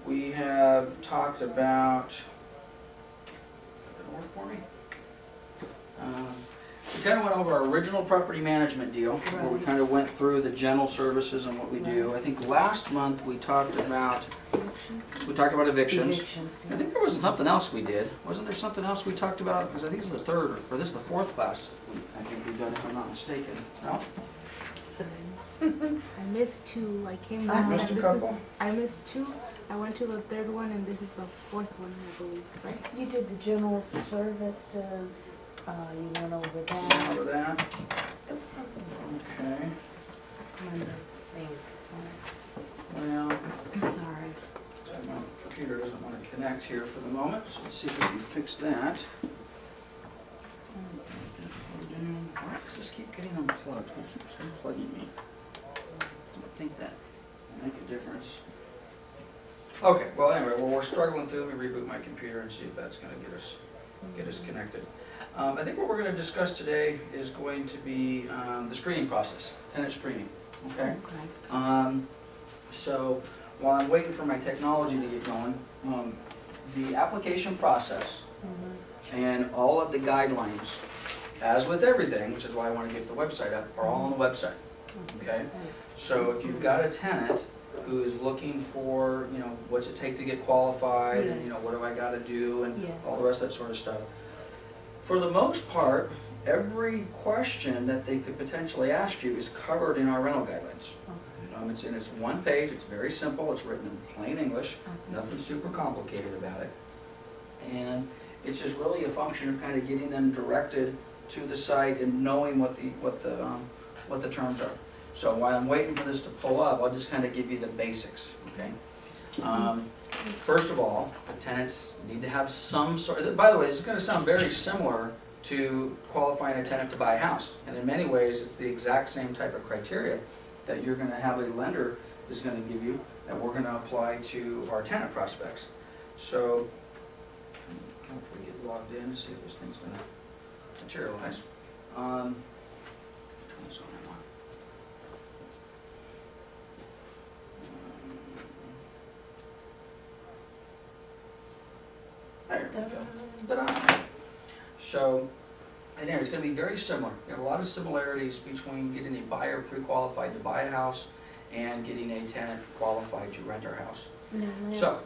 we have talked about, did it work for me? We kind of went over our original property management deal, where we kind of went through the general services and what we do. I think last month we talked about evictions. Evictions, I think there was something else we did. Wasn't there something else we talked about? Because I think this is the third, or this is the fourth class I think we've done, if I'm not mistaken. No? I missed two. I came I last missed time. a couple? I missed two. I went to the third one, and this is the fourth one, I believe, right? You did the general services, you went over that. Remember that? It was something Okay. under things. Well, It's all right. so my computer doesn't want to connect here for the moment, so let's see if we can fix that. Why does this keep getting unplugged? It keeps unplugging me. I don't think that will make a difference. Okay, well anyway, we're struggling through. Let me reboot my computer and see if that's going to get us connected. I think what we're going to discuss today is going to be the screening process, tenant screening. Okay. So while I'm waiting for my technology to get going, the application process and all of the guidelines, as with everything, which is why I want to get the website up, are all on the website. Okay. So if you've got a tenant who is looking for, you know, what's it take to get qualified, and you know, what do I got to do, and all the rest of that sort of stuff. For the most part, every question that they could potentially ask you is covered in our rental guidelines. It's one page, it's very simple, it's written in plain English, nothing super complicated about it. And it's just really a function of kind of getting them directed to the site and knowing what the terms are. So while I'm waiting for this to pull up, I'll just kind of give you the basics, okay? First of all, the tenants need to have some sort, by the way, this is going to sound very similar to qualifying a tenant to buy a house. And in many ways, it's the exact same type of criteria that you're going to have a lender is going to give you that we're going to apply to our tenant prospects. So, hopefully get logged in and see if this thing's going to materialize. Turn this on and off. There we go. Ta-da. So, and there, it's going to be very similar. You have a lot of similarities between getting a buyer pre-qualified to buy a house and getting a tenant qualified to rent our house. Now, So,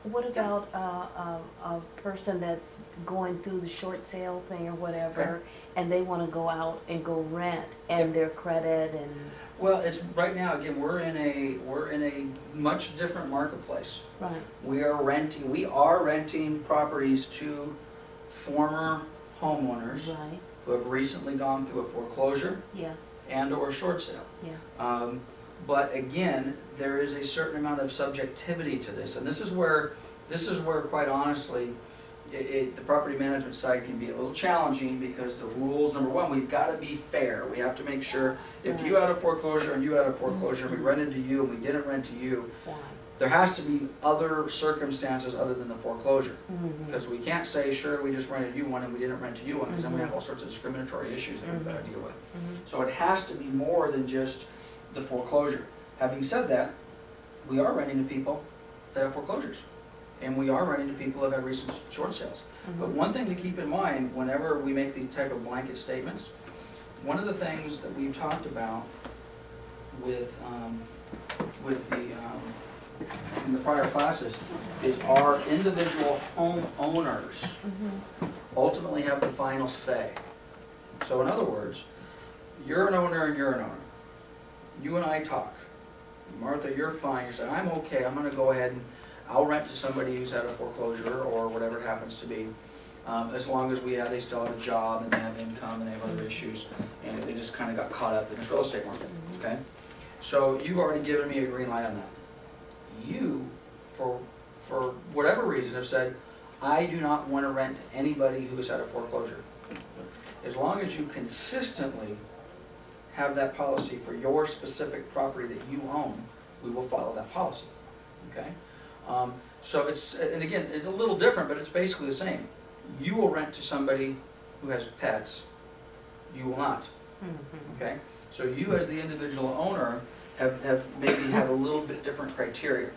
what about a person that's going through the short sale thing or whatever, and they want to go out and go rent, and their credit and well, it's right now. Again, we're in a much different marketplace. right. We are renting properties to former homeowners Right. who have recently gone through a foreclosure Yeah. and or short sale. Yeah. But again, there is a certain amount of subjectivity to this, and this is where quite honestly, the property management side can be a little challenging because the rules, number one, we've got to be fair. We have to make sure if you had a foreclosure and you had a foreclosure, and we rented to you and we didn't rent to you, Right. there has to be other circumstances other than the foreclosure. Because we can't say, sure, we just rented you one and we didn't rent to you one, because then we have all sorts of discriminatory issues that we've got to deal with. So it has to be more than just the foreclosure. Having said that, we are renting to people that have foreclosures. And we are renting to people that have recent short sales. But one thing to keep in mind whenever we make these type of blanket statements, one of the things that we've talked about with in the prior classes is our individual homeowners ultimately have the final say. So in other words, you're an owner and you're an owner. You and I talk. Martha, you're fine. You say, I'm okay. I'm going to go ahead and I'll rent to somebody who's had a foreclosure or whatever it happens to be, as long as they still have a job and they have income and they have other issues, and they just kind of got caught up in this real estate market. Okay, so you've already given me a green light on that. You, for whatever reason, have said, I do not want to rent to anybody who has had a foreclosure. As long as you consistently have that policy for your specific property that you own, we will follow that policy. Okay. So and again, it's a little different, but it's basically the same. You will rent to somebody who has pets. You will not. Okay? So you as the individual owner have maybe have a little bit different criteria.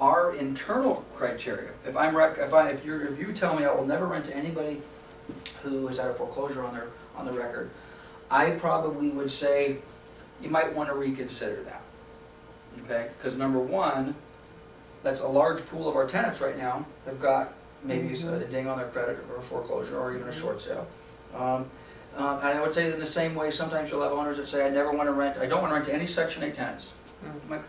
our internal criteria, if you tell me I will never rent to anybody who has had a foreclosure on the record, I probably would say you might want to reconsider that. Okay, because number one, that's a large pool of our tenants right now have got maybe a ding on their credit or a foreclosure or even a short sale. And I would say in the same way, sometimes you'll have owners that say, I don't want to rent to any Section 8 tenants. Like,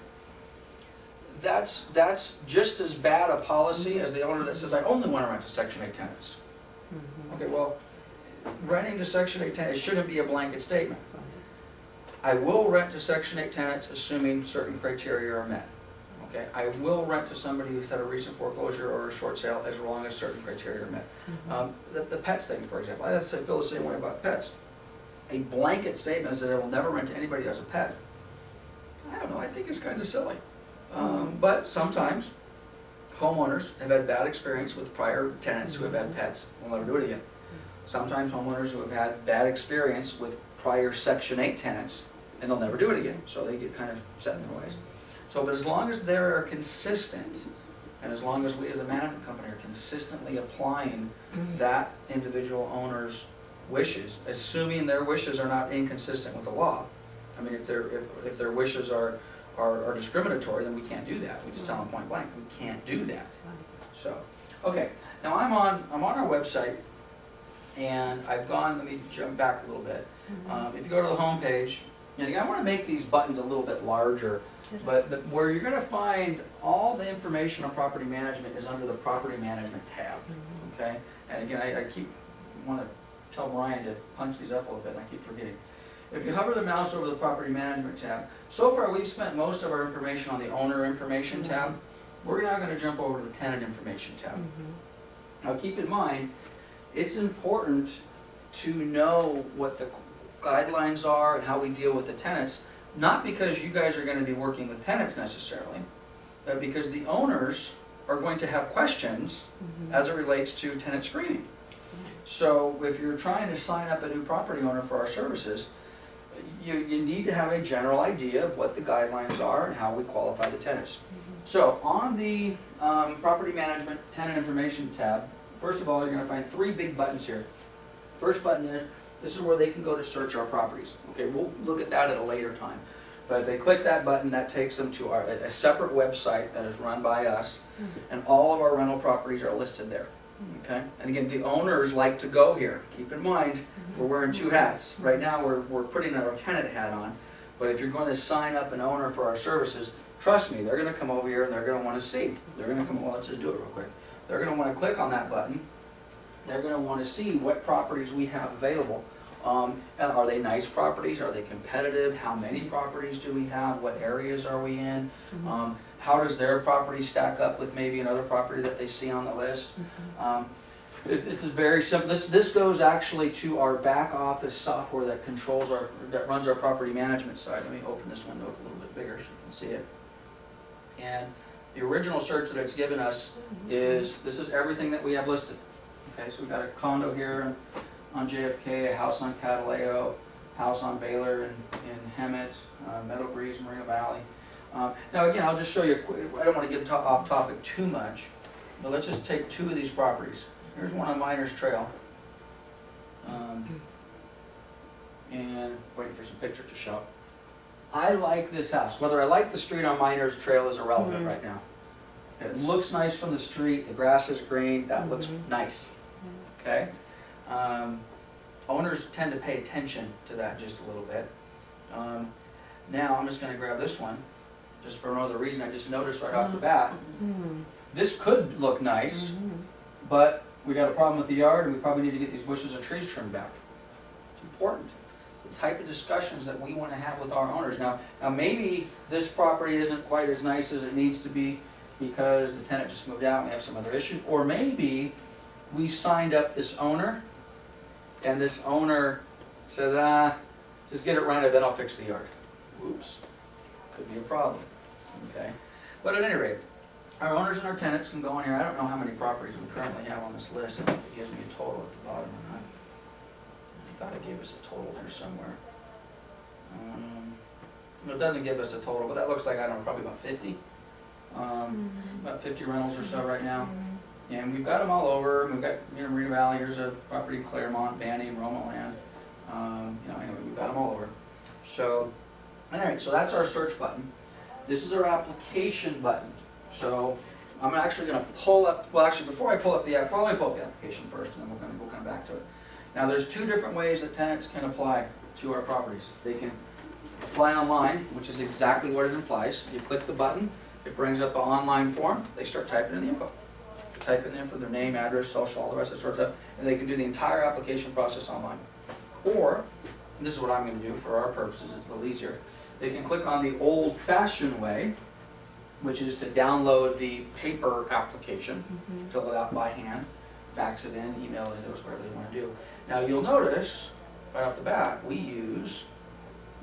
that's just as bad a policy as the owner that says, I only want to rent to Section 8 tenants. Okay, well, renting to Section 8 tenants shouldn't be a blanket statement. I will rent to Section 8 tenants assuming certain criteria are met. Okay, I will rent to somebody who's had a recent foreclosure or a short sale as long as certain criteria are met. The pets thing, for example, I feel the same way about pets. A blanket statement that I will never rent to anybody who has a pet, I don't know, I think it's kind of silly. But sometimes homeowners have had bad experience with prior tenants who have had pets, will never do it again. Sometimes homeowners who have had bad experience with prior Section 8 tenants, and they'll never do it again, so they get kind of set in their ways. So, but as long as they're consistent, and as long as we as a management company are consistently applying that individual owner's wishes, assuming their wishes are not inconsistent with the law. I mean, if their wishes are discriminatory, then we can't do that. We just tell them point blank, we can't do that. So, okay, now I'm on our website, and I've gone, let me jump back a little bit. If you go to the home page, and again, I want to make these buttons a little bit larger, but where you're going to find all the information on property management is under the property management tab. Okay, and again, I want to tell Brian to punch these up a little bit, and I keep forgetting. If you hover the mouse over the property management tab, so far we've spent most of our information on the owner information tab. We're now going to jump over to the tenant information tab. Now keep in mind, it's important to know what the guidelines are and how we deal with the tenants, not because you guys are going to be working with tenants necessarily, but because the owners are going to have questions as it relates to tenant screening. So if you're trying to sign up a new property owner for our services, you need to have a general idea of what the guidelines are and how we qualify the tenants. So on the property management tenant information tab, first of all, you're going to find three big buttons here. First button is, this is where they can go to search our properties. Okay, we'll look at that at a later time. But if they click that button, that takes them to a separate website that is run by us, and all of our rental properties are listed there. Okay, and again, the owners like to go here. Keep in mind, we're wearing two hats. Right now, we're putting our tenant hat on, but if you're going to sign up an owner for our services, trust me, they're going to come over here and they're going to want to see. They're going to come, well, let's just do it real quick. They're going to want to click on that button. They're going to want to see what properties we have available. And are they nice properties? Are they competitive? How many properties do we have? What areas are we in? How does their property stack up with maybe another property that they see on the list? It's very simple. This goes actually to our back office software that runs our property management side. Let me open this window up a little bit bigger so you can see it. And the original search that it's given us is, this is everything that we have listed. Okay, so we've got a condo here on JFK, a house on Cataleo, house on Baylor in Hemet, Meadow Breeze, Moreno Valley. Now again, I'll just show you, I don't want to get off topic too much, but let's just take two of these properties. Here's one on Miners Trail. And waiting for some pictures to show. I like this house. Whether I like the street on Miners Trail is irrelevant right now. It looks nice from the street, the grass is green, that looks nice. Okay? Owners tend to pay attention to that just a little bit. Now I'm just going to grab this one, just for no other reason. I just noticed right off the bat, this could look nice, but we got a problem with the yard and we probably need to get these bushes and trees trimmed back. It's important. It's the type of discussions that we want to have with our owners. Now maybe this property isn't quite as nice as it needs to be because the tenant just moved out and we have some other issues, or maybe we signed up this owner and this owner says, just get it rented, then I'll fix the yard. Oops, could be a problem, okay? But at any rate, our owners and our tenants can go in here. I don't know how many properties we currently have on this list. I don't know if it gives me a total at the bottom or not. I thought it gave us a total there somewhere. It doesn't give us a total, but that looks like, I don't know, probably about 50. about 50 rentals or so right now. And we've got them all over. We've got, Marina Valley, here's a property in Claremont, Banning, Roma Land. Anyway, we've got them all over. So, alright, so that's our search button. This is our application button. So, I'm actually going to pull up, well actually before I pull up the app, well let me pull up the application first and then we'll come back to it. Now there's two different ways that tenants can apply to our properties. They can apply online, which is exactly what it implies. You click the button, it brings up an online form, they start typing in the info. Type in the info, their name, address, social, all the rest of that sort of stuff, and they can do the entire application process online. Or, and this is what I'm going to do for our purposes, it's a little easier, they can click on the old-fashioned way, which is to download the paper application, fill it out by hand, fax it in, email it, whatever they want to do. Now you'll notice, right off the bat, we use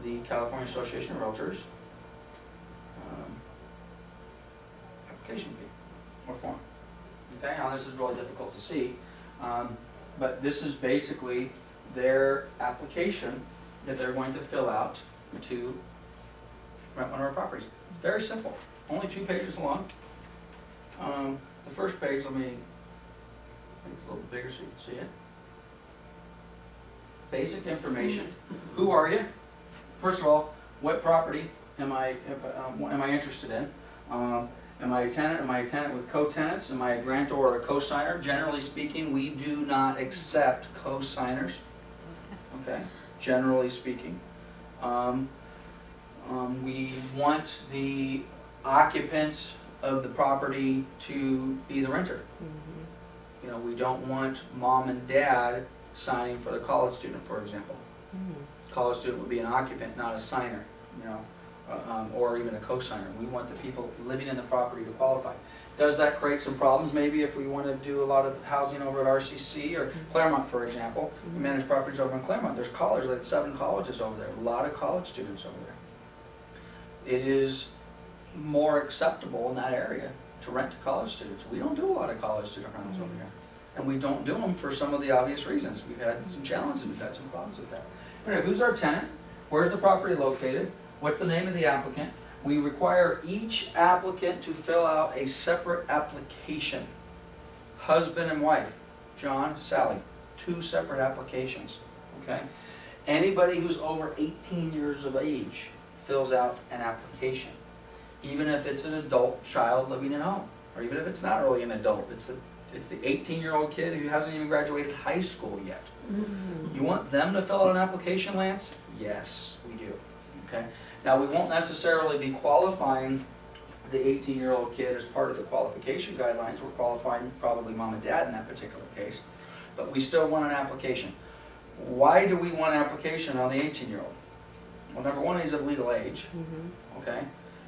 the California Association of Realtors application fee or form. Okay, now this is really difficult to see, but this is basically their application that they're going to fill out to rent one of our properties. It's very simple, only 2 pages long. The first page, let me make it a little bigger so you can see it. Basic information. Who are you? First of all, what property am I interested in? Am I a tenant? Am I a tenant with co-tenants? Am I a grantor or a co-signer? Generally speaking, we do not accept co-signers. Okay, generally speaking. We want the occupants of the property to be the renter. You know, we don't want mom and dad signing for the college student, for example. College student would be an occupant, not a signer, you know, or even a co-signer. We want the people living in the property to qualify. Does that create some problems maybe if we want to do a lot of housing over at RCC or Claremont, for example? We manage properties over in Claremont. There's colleges, like 7 colleges over there, a lot of college students over there. It is more acceptable in that area to rent to college students. We don't do a lot of college student rentals over here. And we don't do them for some of the obvious reasons. We've had some challenges, we've had some problems with that. Anyway, who's our tenant? Where's the property located? What's the name of the applicant? We require each applicant to fill out a separate application. Husband and wife, John, Sally, 2 separate applications, okay? Anybody who's over 18 years of age fills out an application, even if it's an adult child living at home, or even if it's not really an adult, it's the 18-year-old kid who hasn't even graduated high school yet. You want them to fill out an application, Lance? Yes, we do, okay? Now, we won't necessarily be qualifying the 18-year-old kid as part of the qualification guidelines. We're qualifying probably mom and dad in that particular case, but we still want an application. Why do we want an application on the 18-year-old? Well, number one, he's of legal age, okay?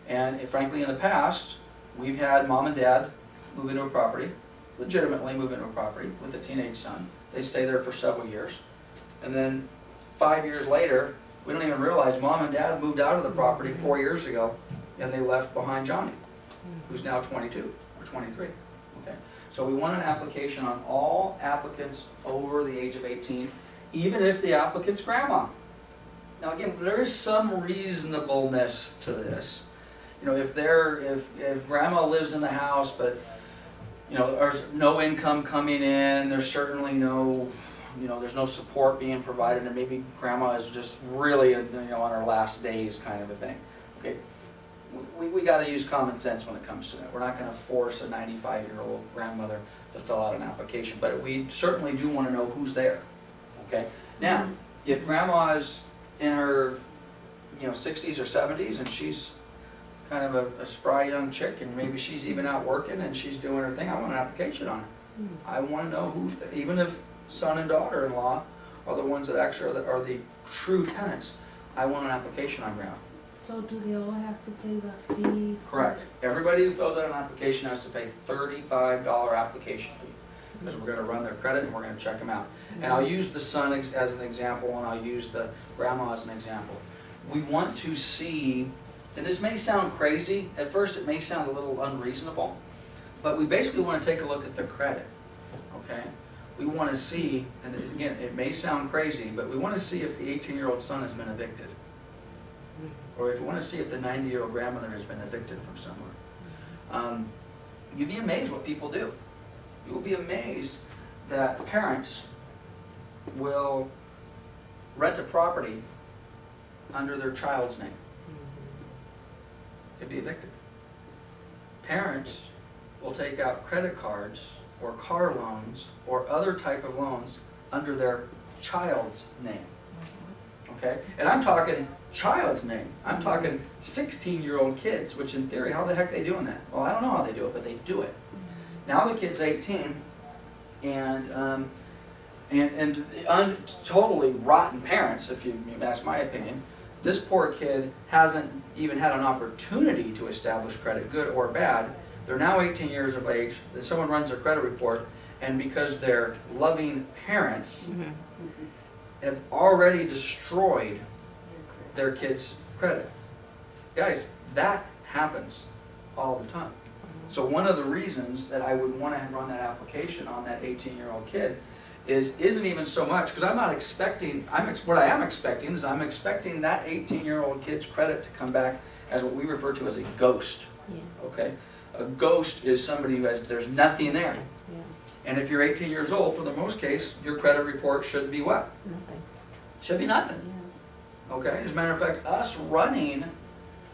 And frankly, in the past, we've had mom and dad move into a property, legitimately move into a property with a teenage son. They stay there for several years. And then 5 years later, we don't even realize mom and dad moved out of the property 4 years ago, and they left behind Johnny, who's now 22 or 23. Okay? So we want an application on all applicants over the age of 18, even if the applicant's grandma. Now again, there is some reasonableness to this. You know, if grandma lives in the house, but you know, there's no income coming in, there's certainly no, you know, there's no support being provided, and maybe grandma is just really, you know, on her last days kind of a thing. Okay, we got to use common sense when it comes to that. We're not going to force a 95-year-old grandmother to fill out an application, but we certainly do want to know who's there. Okay, now if grandma is in her, you know, 60s or 70s and she's kind of a spry young chick, and maybe she's even out working and she's doing her thing, I want an application on her. I want to know who, even if son and daughter-in-law are the ones that actually are the true tenants, I want an application on grandma. So do they all have to pay the fee? Correct. Everybody who fills out an application has to pay $35 application fee, because we're going to run their credit and we're going to check them out. And I'll use the son as an example, and I'll use the grandma as an example. We want to see, and this may sound crazy, at first it may sound a little unreasonable, but we basically want to take a look at their credit, okay? We want to see, and again, it may sound crazy, but we want to see if the 18-year-old son has been evicted. Or if we want to see if the 90-year-old grandmother has been evicted from somewhere. You'd be amazed what people do. You will be amazed that parents will rent a property under their child's name. Could be evicted. Parents will take out credit cards or car loans or other type of loans under their child's name. Okay? And I'm talking child's name. I'm talking 16-year-old kids, which in theory, how the heck are they doing that? Well, I don't know how they do it, but they do it. Now the kid's 18, and totally rotten parents, if you ask my opinion. This poor kid hasn't even had an opportunity to establish credit, good or bad. They're now 18 years of age, that someone runs their credit report, and because they're loving parents, have already destroyed their kids' credit. Guys, that happens all the time. So one of the reasons that I would want to run that application on that 18-year-old kid isn't even so much, because I'm not expecting, what I am expecting is I'm expecting that 18-year-old kid's credit to come back as what we refer to as a ghost. Yeah. Okay? A ghost is somebody who there's nothing there. Yeah. And if you're 18 years old, for the most case, your credit report should be what? Nothing. Should be nothing. Yeah. Okay? As a matter of fact, us running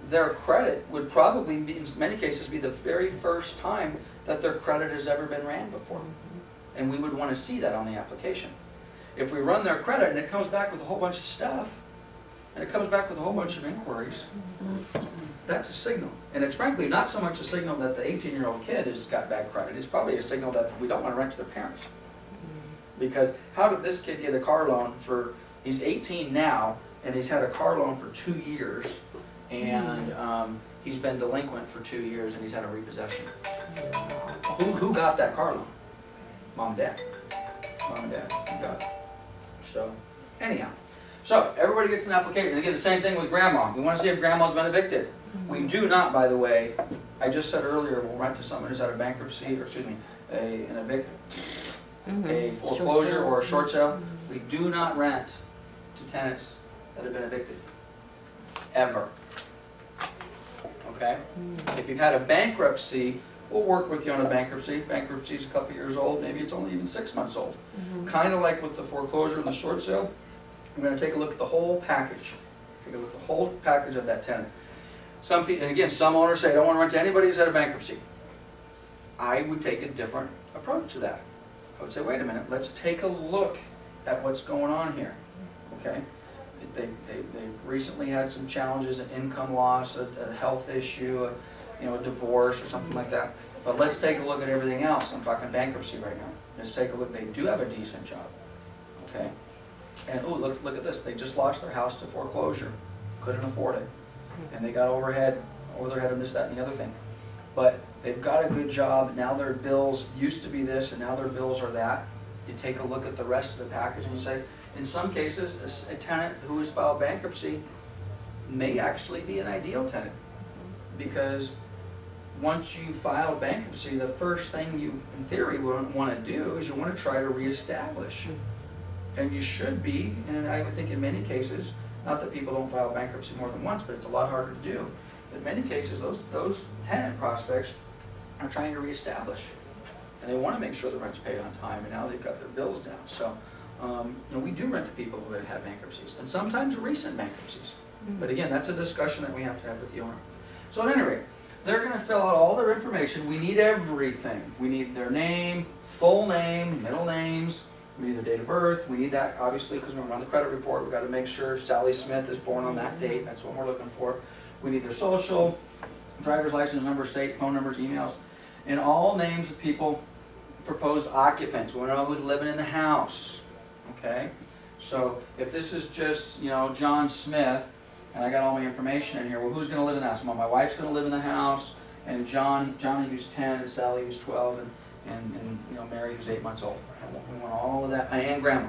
their credit would probably be, in many cases, be the very first time that their credit has ever been ran before. And we would want to see that on the application. If we run their credit and it comes back with a whole bunch of stuff, and it comes back with a whole bunch of inquiries, that's a signal. And it's frankly not so much a signal that the 18-year-old kid has got bad credit, it's probably a signal that we don't want to rent to their parents. Because how did this kid get a car loan for, he's 18 now, and he's had a car loan for 2 years, and he's been delinquent for 2 years, and he's had a repossession. Who got that car loan? Mom and Dad. Mom and Dad got it. So, anyhow. So, everybody gets an application. And again, the same thing with grandma. We want to see if grandma's been evicted. We do not, by the way, I just said earlier, we'll rent to someone who's out of bankruptcy, or excuse me, a foreclosure or a short sale. We do not rent to tenants that have been evicted. Ever. Okay? If you've had a bankruptcy, we'll work with you on a bankruptcy. Bankruptcy's a couple years old, maybe it's only even 6 months old. Kind of like with the foreclosure and the short sale, we're going to take a look at the whole package. Take a look at the whole package of that tenant. Some people, and again, some owners say, I don't want to rent to anybody who's had a bankruptcy. I would take a different approach to that. I would say, wait a minute, let's take a look at what's going on here. Okay? They've recently had some challenges, an income loss, a health issue, a divorce or something like that. But let's take a look at everything else. I'm talking bankruptcy right now. Let's take a look. They do have a decent job. Okay? And oh, look at this. They just lost their house to foreclosure. Couldn't afford it. And they got over their head on this, that, and the other thing. But they've got a good job. Now their bills used to be this, and now their bills are that. You take a look at the rest of the package and you say, in some cases, a tenant who has filed bankruptcy may actually be an ideal tenant. Because once you file bankruptcy, the first thing you, in theory, would want to do is you want to try to reestablish. And you should be, and I would think in many cases, not that people don't file bankruptcy more than once, but it's a lot harder to do. But in many cases, those tenant prospects are trying to reestablish. And they want to make sure the rent's paid on time, and now they've got their bills down. So, we do rent to people who have had bankruptcies, and sometimes recent bankruptcies. But again, that's a discussion that we have to have with the owner. So at any rate, they're going to fill out all their information. We need everything. We need their name, full name, middle names. We need their date of birth. We need that, obviously, because when we're on the credit report, we've got to make sure Sally Smith is born on that date. That's what we're looking for. We need their social, driver's license number, state, phone numbers, emails, and all names of people, proposed occupants. We want to know who's living in the house. Okay? So if this is just, John Smith, and I got all my information in here, well, who's going to live in the house? Well, my wife's going to live in the house, and Johnny who's 10, and Sally who's 12, and Mary who's 8 months old. We want all of that, and Grandma,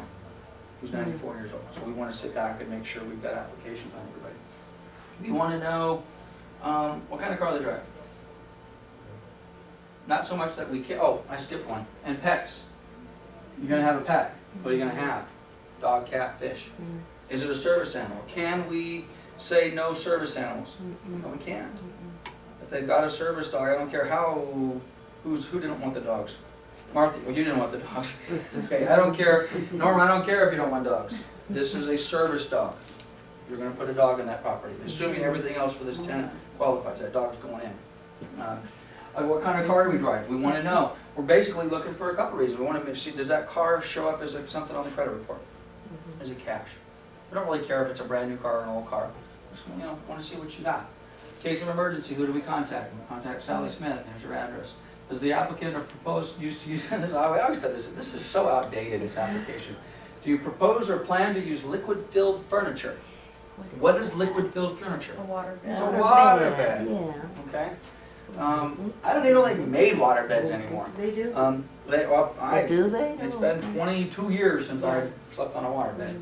who's 94 years old. So we want to sit back and make sure we've got applications on everybody. We want to know what kind of car they drive. Not so much that we can, oh, I skipped one. And pets. You're going to have a pet. What are you going to have? Dog, cat, fish. Is it a service animal? Can we say no service animals? No, we can't. if they've got a service dog, I don't care who didn't want the dogs? Martha, well, you didn't want the dogs. Okay, I don't care, Norm, I don't care if you don't want dogs. This is a service dog. You're gonna put a dog in that property, assuming everything else for this tenant qualifies, that dog's going in. What kind of car do we drive? We wanna know. We're basically looking for a couple reasons. We wanna see, does that car show up as something on the credit report? Is it cash? We don't really care if it's a brand new car or an old car. Just, wanna see what you got. Case of emergency, who do we contact? We contact Sally Smith, there's your address. Does the applicant or propose used to use, this, I always said this is so outdated, this application. Do you propose or plan to use liquid-filled furniture? What is liquid-filled furniture? A water It's bed. a water bed, Yeah. okay? I don't even know they made water beds anymore. They do? Do they? It's been 22 years since I slept on a water bed.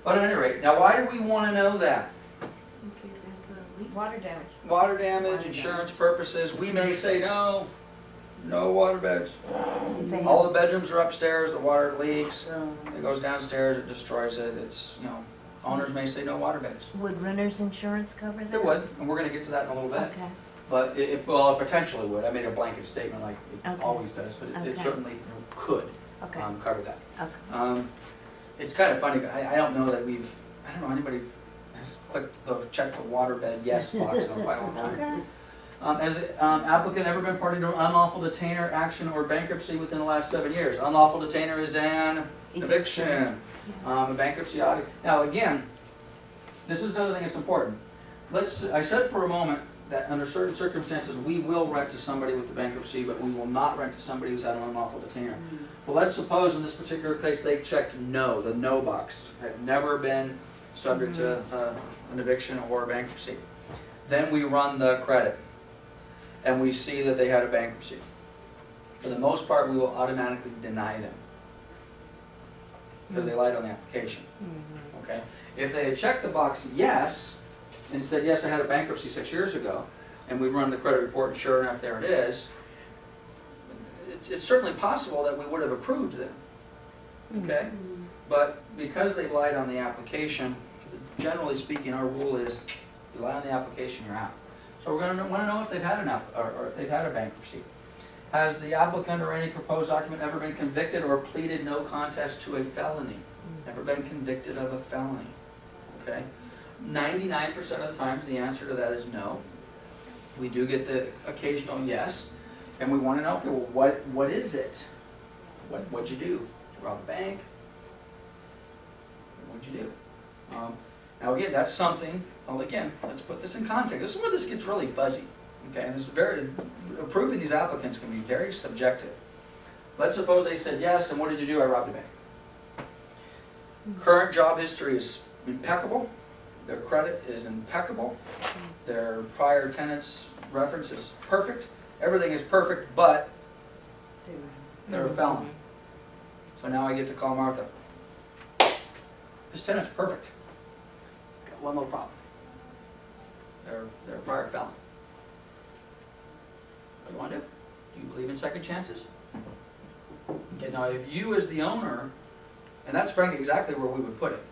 But at any rate, now why do we want to know that? Okay, there's a leak. Water damage. Water damage, insurance purposes, we may say no water beds. If they All have- the bedrooms are upstairs, the water leaks, um, it goes downstairs, it destroys it, it's, owners may say no water beds. Would renter's insurance cover that? It would, and we're gonna get to that in a little bit. Okay, But well, it potentially would. I made a blanket statement like it Okay. always does, but it Okay. certainly could okay, cover that. okay. It's kind of funny, I don't know that I don't know anybody has clicked check the waterbed yes box in quite a long time. Okay. Has the applicant ever been party to an unlawful detainer action or bankruptcy within the last 7 years? Unlawful detainer is an eviction, a bankruptcy audit. Now again, this is another thing that's important. I said for a moment that under certain circumstances, we will rent to somebody with the bankruptcy, but we will not rent to somebody who's had an unlawful detainer. Well, let's suppose in this particular case, they checked no, the no box, had never been subject to an eviction or a bankruptcy. Then we run the credit, and we see that they had a bankruptcy. For the most part, we will automatically deny them, because they lied on the application, okay? If they had checked the box yes, and said, yes, I had a bankruptcy 6 years ago, and we run the credit report, and sure enough, there it is, it's certainly possible that we would have approved them, okay? But because they lied on the application, generally speaking, our rule is, you lie on the application, you're out. So we're going to want to know if they've had or if they've had a bankruptcy. Has the applicant or any proposed document ever been convicted or pleaded no contest to a felony? Never been convicted of a felony, okay? 99% of the times, the answer to that is no. We do get the occasional yes, and we want to know, okay, well, what is it? What'd you do? Did you rob a bank? What'd you do? Now again, that's something, well again, let's put this in context. This is where this gets really fuzzy, okay? And approving these applicants can be very subjective. Let's suppose they said yes, and what did you do? I robbed a bank. Current job history is impeccable. Their credit is impeccable. Their prior tenant's reference is perfect. Everything is perfect, but they're a felon. So now I get to call Martha. This tenant's perfect. Got one little problem. They're a prior felon. What do you want to do? Do you believe in second chances? Okay, now if you as the owner, and that's frankly exactly where we would put it.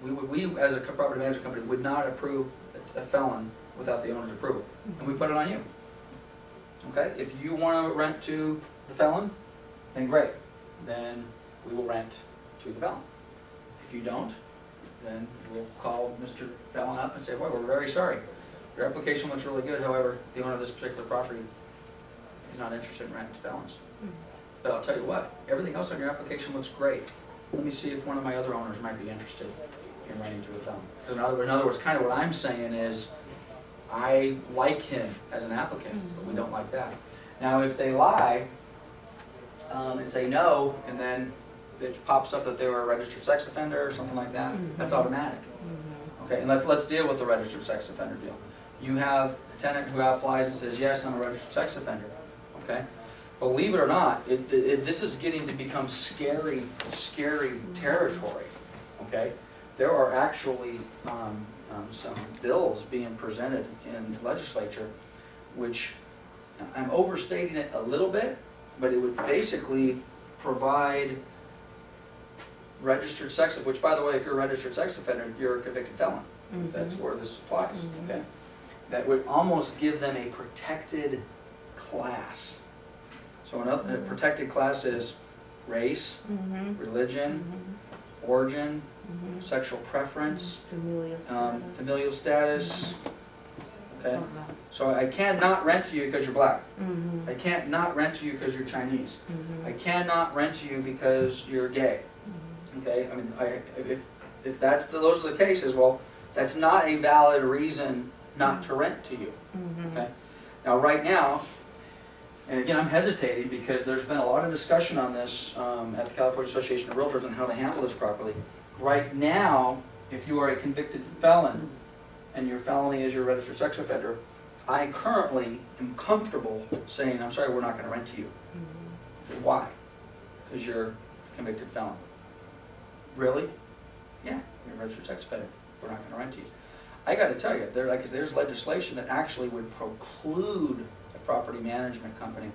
We as a property management company would not approve a felon without the owner's approval. And we put it on you. Okay, if you want to rent to the felon, then great. Then we will rent to the felon. If you don't, then we'll call Mr. Felon up and say, boy, we're very sorry. Your application looks really good, however, the owner of this particular property is not interested in renting to felons. But I'll tell you what, everything else on your application looks great. Let me see if one of my other owners might be interested in renting to a felon. Because in other words, kind of what I'm saying is, I like him as an applicant, but we don't like that. Now, if they lie and say no, and then it pops up that they were a registered sex offender or something like that, that's automatic. Okay, and let's deal with the registered sex offender deal. You have a tenant who applies and says, yes, I'm a registered sex offender. Okay, believe it or not, this is getting to become scary territory. Okay, there are actually some bills being presented in the legislature, which I'm overstating it a little bit, but it would basically provide registered sex, which by the way, if you're a registered sex offender, you're a convicted felon. That's where this applies, okay? that would almost give them a protected class. So another a protected class is race, religion, origin, sexual preference, familial status. Okay? So I cannot rent to you because you're black. I can't not rent to you because you're Chinese. I cannot rent to you because you're gay. Okay? I mean, if those are the cases, well, that's not a valid reason not to rent to you. Okay? Now, right now, and again, I'm hesitating because there's been a lot of discussion on this at the California Association of Realtors on how to handle this properly. Right now, if you are a convicted felon and your felony is your registered sex offender, I currently am comfortable saying, I'm sorry, we're not going to rent to you. Why? Because you're a convicted felon. Really? Yeah, you're a registered sex offender. We're not going to rent to you. I got to tell you, there's legislation that actually would preclude a property management company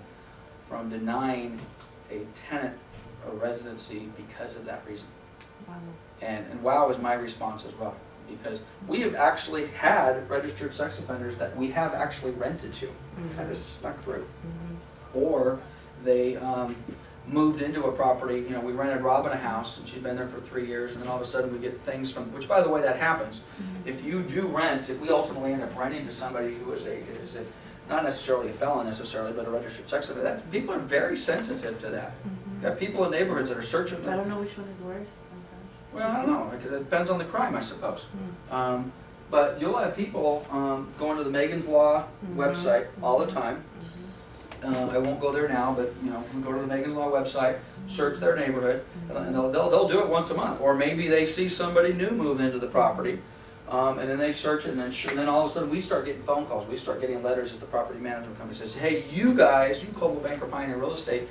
from denying a tenant a residency because of that reason. Wow. And wow is my response as well, because we have actually had registered sex offenders that we have actually rented to, kind of snuck through, or they moved into a property. You know, we rented Robin a house, and she's been there for 3 years, and then all of a sudden we get things from, which by the way, that happens. If you do rent, if we ultimately end up renting to somebody who is not necessarily a felon necessarily, but a registered sex offender, people are very sensitive to that. Got people in neighborhoods that are searching them. I don't know which one is worse. Well, I don't know. It depends on the crime, I suppose. But you'll have people going to the Megan's Law website all the time. I won't go there now, but you know, we go to the Megan's Law website, search their neighborhood, and they'll do it once a month. Or maybe they see somebody new move into the property, and then they search it, and then all of a sudden we start getting phone calls. We start getting letters as the property management company says, "Hey, you guys, you Coldwell Banker Pioneer Real Estate,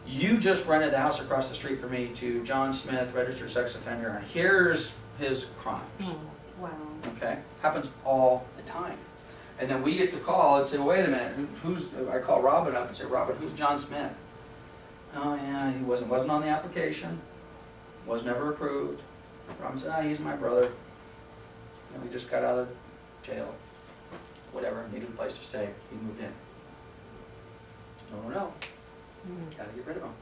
you just rented the house across the street from me to John Smith, registered sex offender, and here's his crimes." Oh, wow. Okay? Happens all the time. And then we get to call and say, well, wait a minute, I call Robin up and say, Robin, who's John Smith? Oh yeah, he wasn't on the application, was never approved. Robin said, he's my brother. You know, he just got out of jail, whatever, needed a place to stay, he moved in. No. Got to get rid of them.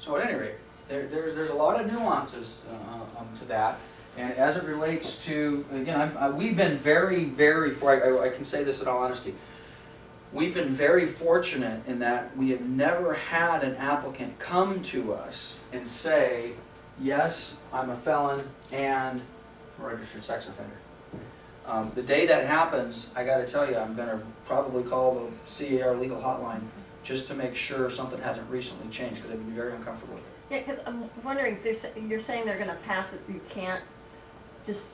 So at any rate, there's a lot of nuances to that, and as it relates to, again, we've been very, very, I can say this in all honesty, we've been very fortunate in that we have never had an applicant come to us and say, yes, I'm a felon and a registered sex offender. The day that happens, I got to tell you, I'm going to probably call the CAR legal hotline just to make sure something hasn't recently changed, because I'd be very uncomfortable with it. Yeah, because I'm wondering, you're saying they're going to pass it, you can't just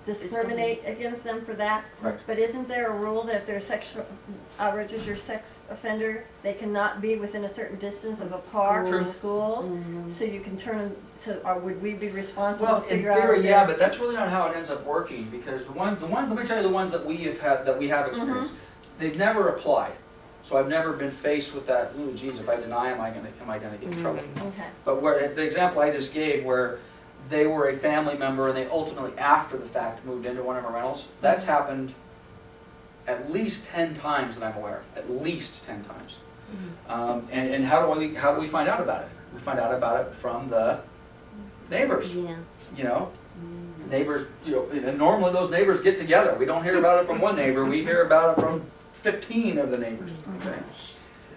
discriminate against them for that? Right. But isn't there a rule that if they're a registered sex offender, they cannot be within a certain distance of a park or schools? So you can or would we be responsible Well, to in figure out? theory, yeah, but that's really not how it ends up working, because let me tell you the ones that we have experienced, they've never applied. So I've never been faced with that, ooh, geez, if I deny, am I gonna get in trouble? Okay. But the example I just gave, where they were a family member and they ultimately, after the fact, moved into one of our rentals, that's happened at least 10 times that I'm aware of, at least 10 times. And how do we find out about it? We find out about it from the neighbors. Yeah. You know, neighbors. You know, and normally those neighbors get together. We don't hear about it from one neighbor. We hear about it from 15 of the neighbors. Okay.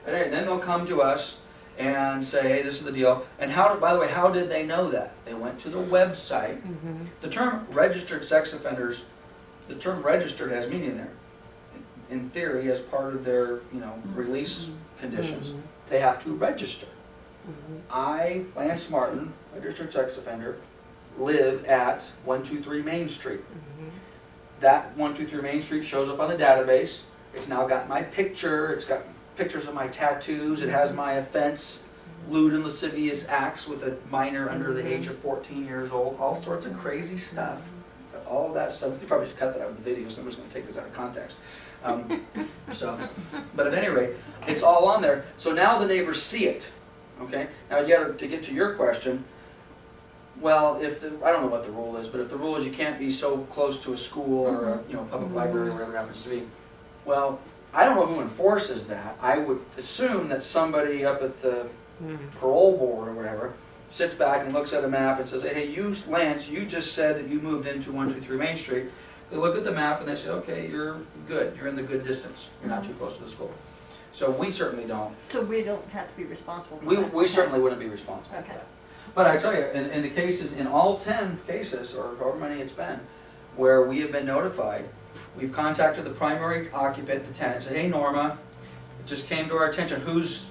And then they'll come to us and say, hey, this is the deal. And by the way, how did they know that? They went to the website. The term registered sex offenders, the term registered has meaning there. In theory, as part of their, release conditions, they have to register. I, Lance Martin, registered sex offender, live at 123 Main Street. That 123 Main Street shows up on the database. It's now got my picture, it's got pictures of my tattoos, it has my offense, lewd and lascivious acts with a minor under the age of 14 years old, all sorts of crazy stuff. All of that stuff, you probably should cut that out of the video, somebody's going to take this out of context. But at any rate, it's all on there. So now the neighbors see it. Okay? Now to get to your question, Well, I don't know what the rule is, but if the rule is you can't be so close to a school or a, public library or whatever it happens to be, well, I don't know who enforces that. I would assume that somebody up at the parole board or whatever sits back and looks at a map and says, hey, you, Lance, you just said that you moved into 123 Main Street. They look at the map and they say, okay, you're good. You're in the good distance. You're not too close to the school. So we certainly don't. So we don't have to be responsible for We that? certainly wouldn't be responsible for that. But I tell you, in the cases, in all 10 cases, or however many it's been, where we have been notified, we've contacted the primary occupant, the tenant, said, hey Norma, it just came to our attention, who's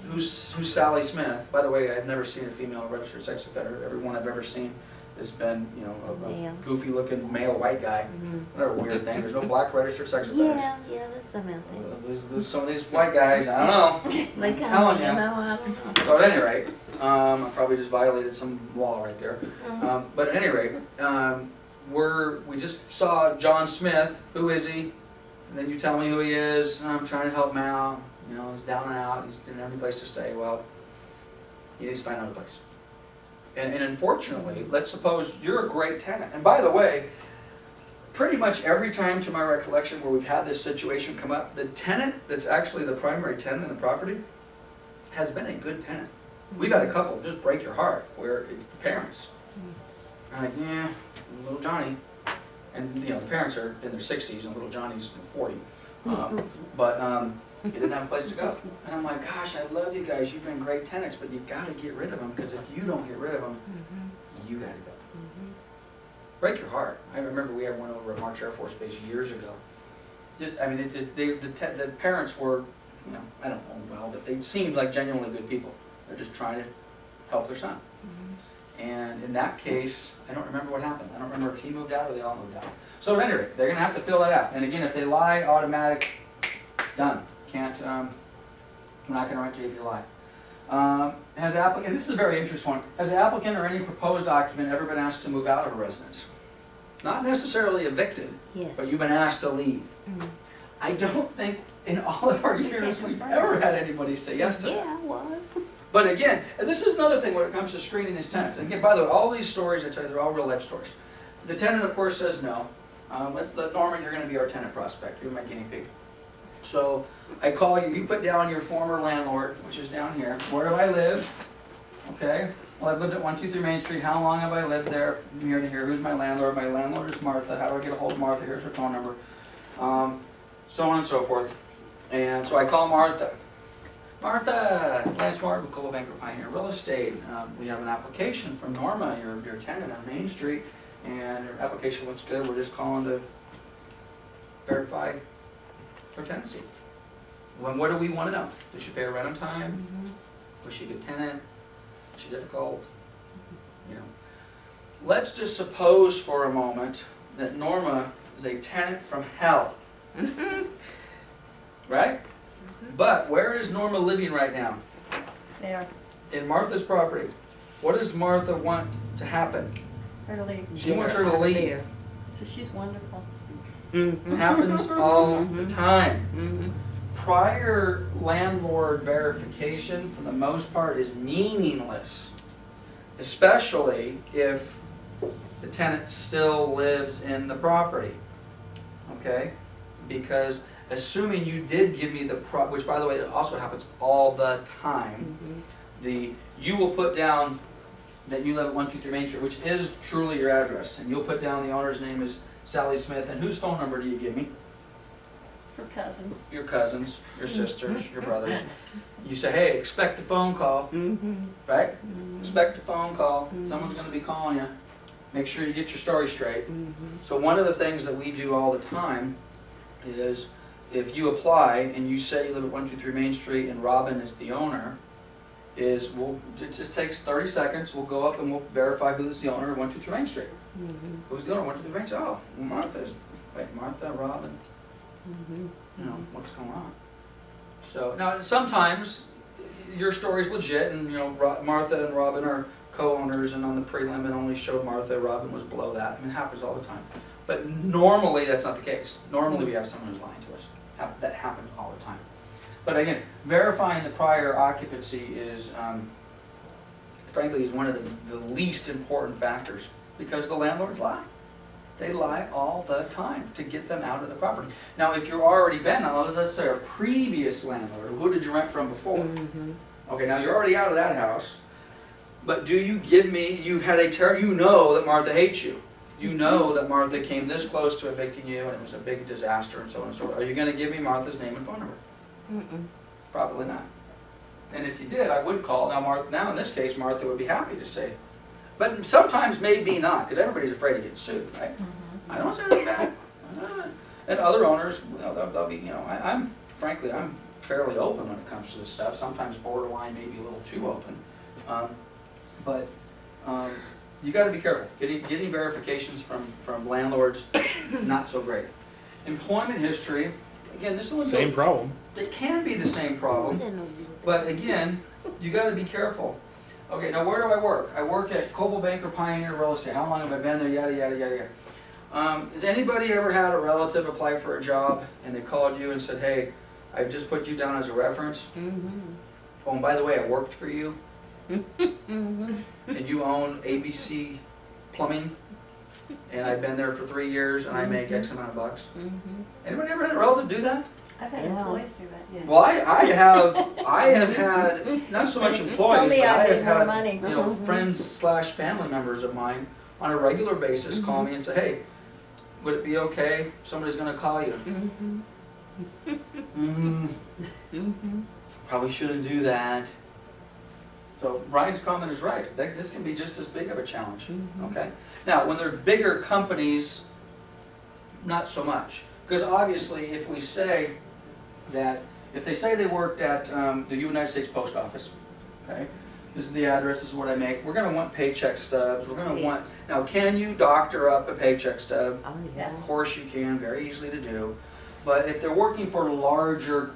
Sally Smith? By the way, I've never seen a female registered sex offender. Every one I've ever seen has been, a goofy looking male white guy. Another weird thing, there's no black registered sex offenders. Yeah, that's something. There's some of these white guys, I don't know. Like, telling you. I don't know. So at any rate, I probably just violated some law right there. But at any rate, we just saw John Smith. Who is he? And then you tell me who he is. And I'm trying to help him out. He's down and out. He's in every place to stay. Well, he needs to find another place. And unfortunately, let's suppose you're a great tenant. And by the way, pretty much every time to my recollection where we've had this situation come up, the tenant that's actually the primary tenant in the property has been a good tenant. We've had a couple just break your heart where it's the parents. I'm like, yeah, little Johnny. And the parents are in their 60s and little Johnny's 40. He didn't have a place to go. And I'm like, gosh, I love you guys. You've been great tenants, but you got to get rid of them because if you don't get rid of them, you got to go. Break your heart. I remember we had one over at March Air Force Base years ago. The parents were, I don't know well, but they seemed like genuinely good people. They're just trying to help their son. And in that case, I don't remember what happened. I don't remember if he moved out or they all moved out. So at any rate, they're going to have to fill that out. And again, if they lie, automatic, done. Can't, we're not going to rent you if you lie. Has applicant, this is a very interesting one. Has the applicant or any proposed occupant ever been asked to move out of a residence? Not necessarily evicted, but you've been asked to leave. I don't think in all of our years we've ever had anybody say yes to that. Yeah, I was. But again, and this is another thing when it comes to screening these tenants. And again, by the way, all these stories I tell you, they're all real life stories. The tenant, of course, says no. Let's let Norman, you're going to be our tenant prospect. You're my guinea pig. So I call you. You put down your former landlord, which is down here. Where do I live? Okay. Well, I've lived at 123 Main Street. How long have I lived there from here to here? Who's my landlord? My landlord is Martha. How do I get a hold of Martha? Here's her phone number. So on and so forth. And so I call Martha. Martha, Lance Martin, Coldwell Banker Pioneer Real Estate. We have an application from Norma, your tenant on Main Street, and her application looks good. We're just calling to verify her tenancy. What do we want to know? Does she pay her rent on time? Was she a good tenant? Was she difficult? Let's just suppose for a moment that Norma is a tenant from hell. Right? But where is Norma living right now? There. In Martha's property. What does Martha want to happen? Her to leave. She wants her to leave. So she's wonderful. Happens all the time. Prior landlord verification, for the most part, is meaningless. Especially if the tenant still lives in the property. Okay? Because assuming you did give me the which by the way, it also happens all the time. You will put down that you live at 123 Main Street, which is truly your address, and you'll put down the owner's name is Sally Smith, and whose phone number do you give me? Her cousins. Your cousins, your sisters, your brothers. You say, hey, expect a phone call, right? Expect a phone call. Someone's going to be calling you. Make sure you get your story straight. So one of the things that we do all the time is if you apply and you say you live at 123 Main Street and Robin is the owner, it just takes 30 seconds. We'll go up and we'll verify who's the owner of 123 Main Street. Who's the owner of 123 Main Street? Oh, well, Martha, Robin. What's going on? So now sometimes your story's legit, and Martha and Robin are co-owners, and on the prelim it only showed Martha. Robin was below that. I mean, it happens all the time. But normally that's not the case. Normally we have someone who's lying to us. That happens all the time. But again, verifying the prior occupancy is frankly is one of the least important factors, because the landlords lie. They lie all the time to get them out of the property. Now, if you're already been, let's say a previous landlord, who did you rent from before? Okay, now you're already out of that house, but do you give me, you've had you know that Martha hates you. You know that Martha came this close to evicting you and it was a big disaster and so on and so forth. Are you going to give me Martha's name and phone number? Probably not. And if you did, I would call. Now in this case, Martha would be happy to say. But sometimes maybe not, because everybody's afraid of getting sued, right? I don't say anything bad. And other owners, they'll be, frankly, I'm fairly open when it comes to this stuff. Sometimes borderline, maybe a little too open. But you got to be careful. Getting verifications from landlords, not so great. Employment history, again, this is Same problem. It can be the same problem, but again, you got to be careful. Okay, now where do I work? I work at Coldwell Banker Pioneer Real Estate. How long have I been there? Yada, yada, yada, yada. Has anybody ever had a relative apply for a job and they called you and said, hey, I just put you down as a reference? Oh, and by the way, I worked for you. And you own ABC Plumbing, and I've been there for 3 years and I make X amount of bucks. Anybody ever had a relative do that? I've had employees do that. Yeah. Well, I have had, not so much employees, Tell me but I I have made more had, money. friends/family members of mine on a regular basis call me and say, hey, would it be okay? Somebody's gonna call you. Probably shouldn't do that. So Ryan's comment is right. This can be just as big of a challenge, okay? Now, when they're bigger companies, not so much. Because obviously, if we say that, if they say they worked at the United States Post Office, okay, this is the address, this is what I make, we're going to want paycheck stubs, we're going to want, now can you doctor up a paycheck stub? Oh, yeah. Of course you can, very easily to do. But if they're working for larger,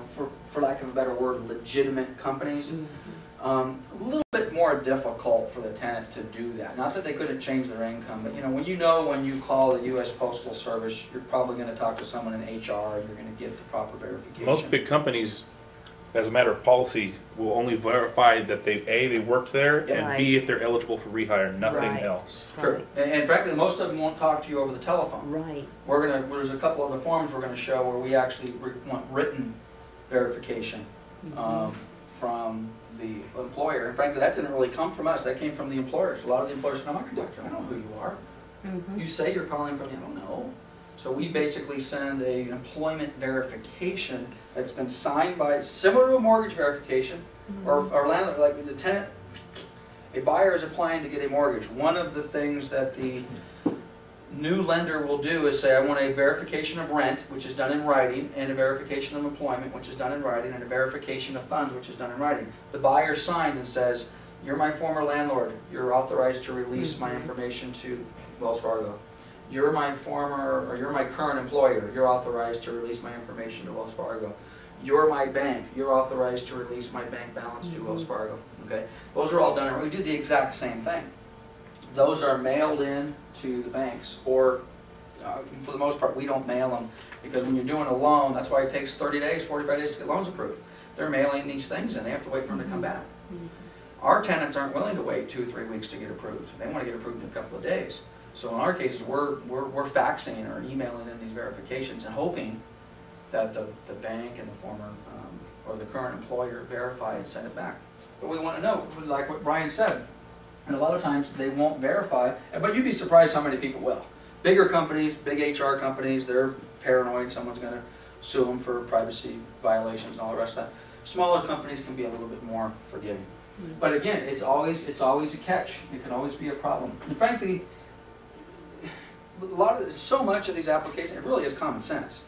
for lack of a better word, legitimate companies, a little bit more difficult for the tenant to do that. Not that they couldn't change their income, but when you call the U.S. Postal Service, you're probably going to talk to someone in HR, and you're going to get the proper verification. Most big companies, as a matter of policy, will only verify that they worked there, and B, if they're eligible for rehire, nothing else. True. And frankly, most of them won't talk to you over the telephone. Right. There's a couple of the forms we're going to show where we actually want written verification from the employer. And frankly, that didn't really come from us. That came from the employers. A lot of the employers said, I'm not going to talk to you. I don't know who you are. You say you're calling from, I don't know. So we basically send an employment verification that's been signed by, similar to a mortgage verification, or landlord, like the tenant, a buyer is applying to get a mortgage. One of the things that the new lender will do is say, I want a verification of rent, which is done in writing, and a verification of employment, which is done in writing, and a verification of funds, which is done in writing. The buyer signed and says, you're my former landlord. You're authorized to release my information to Wells Fargo. You're my current employer. You're authorized to release my information to Wells Fargo. You're my bank. You're authorized to release my bank balance to Wells Fargo. Okay, those are all done. We do the exact same thing. Those are mailed in to the banks, or for the most part, we don't mail them, because when you're doing a loan, that's why it takes 30 days, 45 days to get loans approved. They're mailing these things and they have to wait for them to come back. Our tenants aren't willing to wait 2 or 3 weeks to get approved. They want to get approved in a couple of days. So in our cases, we're faxing or emailing in these verifications and hoping that the bank and the former or the current employer verify and send it back. But we want to know, like what Brian said, and a lot of times they won't verify, but you'd be surprised how many people will. Bigger companies, big HR companies, they're paranoid someone's going to sue them for privacy violations and all the rest of that. Smaller companies can be a little bit more forgiving. But again, it's always a catch. It can always be a problem. And frankly, so much of these applications, it really is common sense.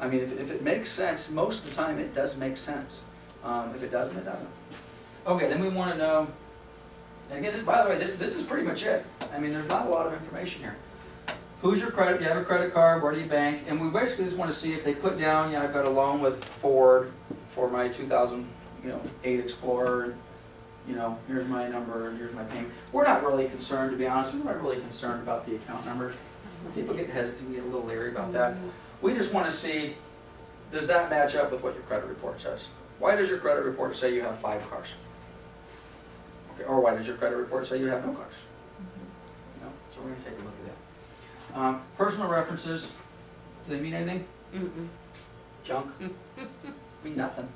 I mean, if it makes sense, most of the time it does make sense. If it doesn't, it doesn't. Okay, then we want to know, and again, by the way, this is pretty much it. I mean, there's not a lot of information here. Who's your credit? Do you have a credit card? Where do you bank? And we basically just want to see if they put down, I've got a loan with Ford for my 2008 Explorer. Here's my number, and here's my payment. We're not really concerned, to be honest. We're not really concerned about the account numbers. People get hesitant, get a little leery about that. We just want to see, does that match up with what your credit report says? Why does your credit report say you have 5 cars? Okay, or why does your credit report say you have no cars? No, so we're gonna take a look at that. Personal references, do they mean anything? Junk? Mean nothing.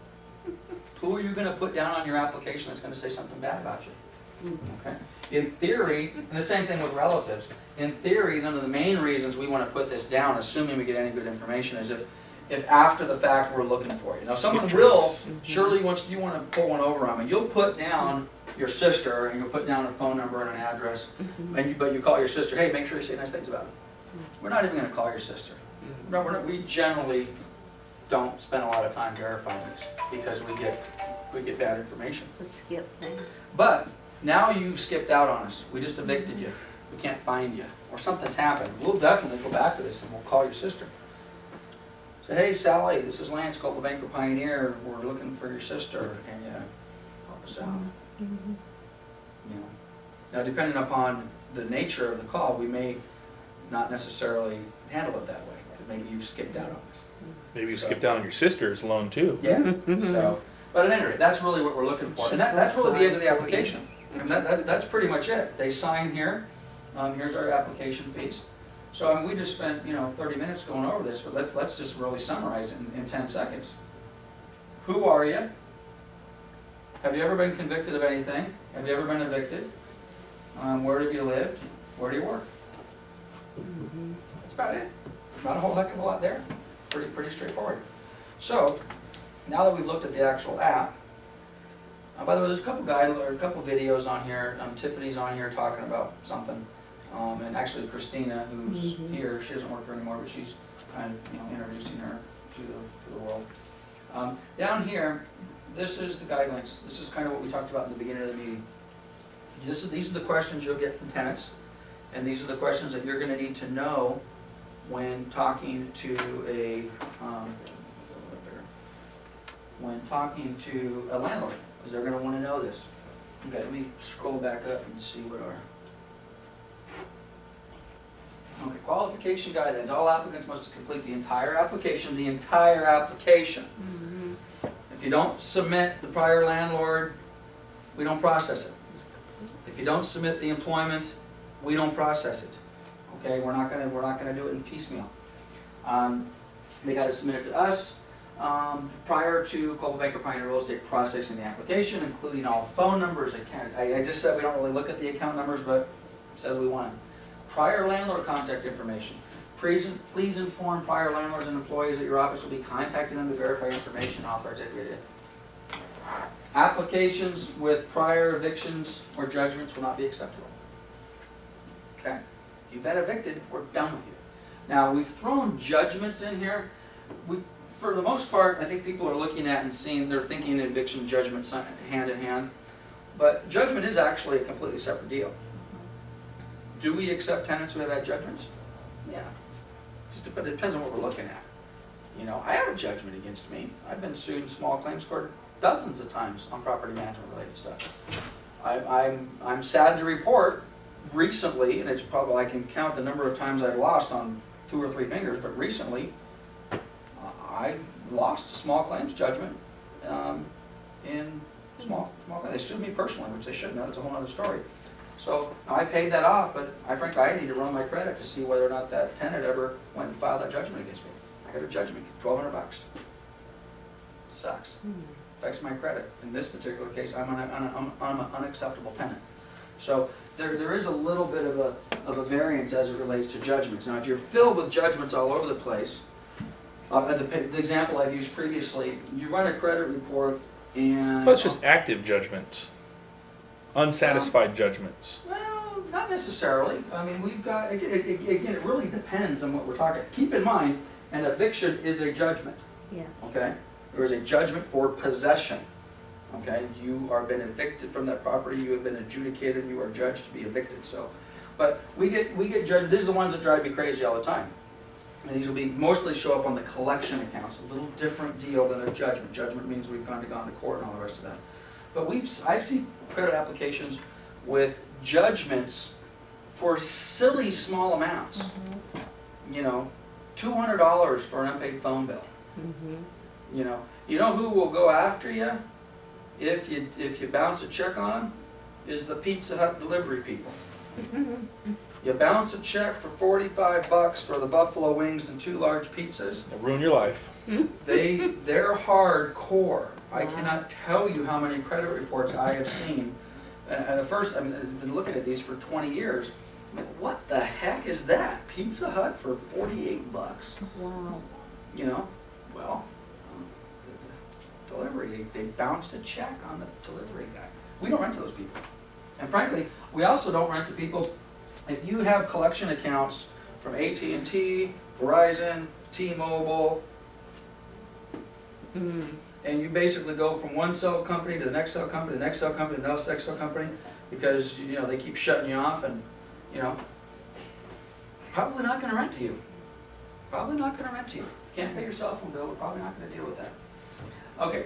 Who are you gonna put down on your application that's gonna say something bad about you? Okay. In theory, and the same thing with relatives, in theory, one of the main reasons we wanna put this down, assuming we get any good information, is if after the fact we're looking for you. Now someone will, surely once you wanna pull one over on me, you'll put down your sister and you'll put down a phone number and an address, but you call your sister, hey, make sure you say nice things about it. We're not even gonna call your sister. No, we generally don't spend a lot of time verifying this because we get bad information. It's a skip thing. But now you've skipped out on us. We just evicted you. We can't find you. Or something's happened. We'll definitely go back to this and we'll call your sister. Say, hey Sally, this is Lance, Coldwell Banker Pioneer. We're looking for your sister. Can you help us out? You know. Now depending upon the nature of the call, we may not necessarily handle it that way. Maybe you've skipped out on us. Maybe you skipped out on your sister's loan too. Yeah. So, but at any rate, that's really what we're looking for, and that's really the end of the application. And that's pretty much it. They sign here. Here's our application fees. So I mean, we just spent 30 minutes going over this, but let's just really summarize it in 10 seconds. Who are you? Have you ever been convicted of anything? Have you ever been evicted? Where have you lived? Where do you work? That's about it. Not a whole heck of a lot there. Pretty straightforward. So, now that we've looked at the actual app, by the way, there's a couple videos on here. Tiffany's on here talking about something, and actually Christina, who's here, she doesn't work here anymore, but she's kind of introducing her to the world. Down here, this is the guidelines. This is kind of what we talked about in the beginning of the meeting. These are the questions you'll get from tenants, and these are the questions that you're going to need to know when talking to a landlord, because they're going to want to know this. Okay, let me scroll back up and see what our qualification guidelines. All applicants must complete the entire application. If you don't submit the prior landlord, we don't process it. If you don't submit the employment, we don't process it. Okay, we're not gonna do it in piecemeal. They got to submit it to us prior to Coldwell Banker Pioneer Real Estate processing the application, including all phone numbers. I just said we don't really look at the account numbers, but it says we want them. Prior landlord contact information. Please inform prior landlords and employees that your office will be contacting them to verify information authorized. Applications with prior evictions or judgments will not be acceptable. Okay. You've been evicted, we're done with you. Now, we've thrown judgments in here. For the most part, I think people are looking at and seeing, they're thinking eviction judgments hand in hand. But judgment is actually a completely separate deal. Do we accept tenants who have had judgments? Yeah. But it depends on what we're looking at. I have a judgment against me. I've been sued in small claims court dozens of times on property management related stuff. I'm sad to report, recently, and it's probably, I can count the number of times I've lost on 2 or 3 fingers, but recently I lost a small claims judgment in small claims. They sued me personally, which they shouldn't. That's a whole other story. So I paid that off, but frankly I need to run my credit to see whether or not that tenant ever went and filed that judgment against me. I got a judgment, $1,200. Sucks. Affects my credit. In this particular case, I'm an unacceptable tenant. So there is a little bit of a variance as it relates to judgments. Now, if you're filled with judgments all over the place, the example I've used previously, you run a credit report and... That's just active judgments. Unsatisfied judgments. Well, not necessarily. I mean, we've got, again, it really depends on what we're talking. Keep in mind, an eviction is a judgment. Yeah. Okay? There is a judgment for possession. Okay, you are been evicted from that property. You have been adjudicated. You are judged to be evicted. So, but we get judged. These are the ones that drive me crazy all the time. And these will be mostly show up on the collection accounts. A little different deal than a judgment. Judgment means we've gone to court and all the rest of that. But I've seen credit applications with judgments for silly small amounts. $200 for an unpaid phone bill. You know who will go after you if you bounce a check on them? is the Pizza Hut delivery people. You bounce a check for $45 for the buffalo wings and 2 large pizzas. It'll ruin your life. They're hardcore. I Wow. cannot tell you how many credit reports I have seen. And at first, I mean, I've been looking at these for 20 years. I'm like, what the heck is that? Pizza Hut for $48? Wow. You know? Well, the delivery, they bounced a check on the delivery guy. We don't rent to those people. And frankly, we also don't rent to people. If you have collection accounts from AT&T, Verizon, T-Mobile, and you basically go from one cell company to the next cell company, the next cell company, the next cell company, because you know they keep shutting you off, and you know, probably not going to rent to you. Probably not going to rent to you. If you can't pay your cell phone bill, we're probably not going to deal with that. Okay.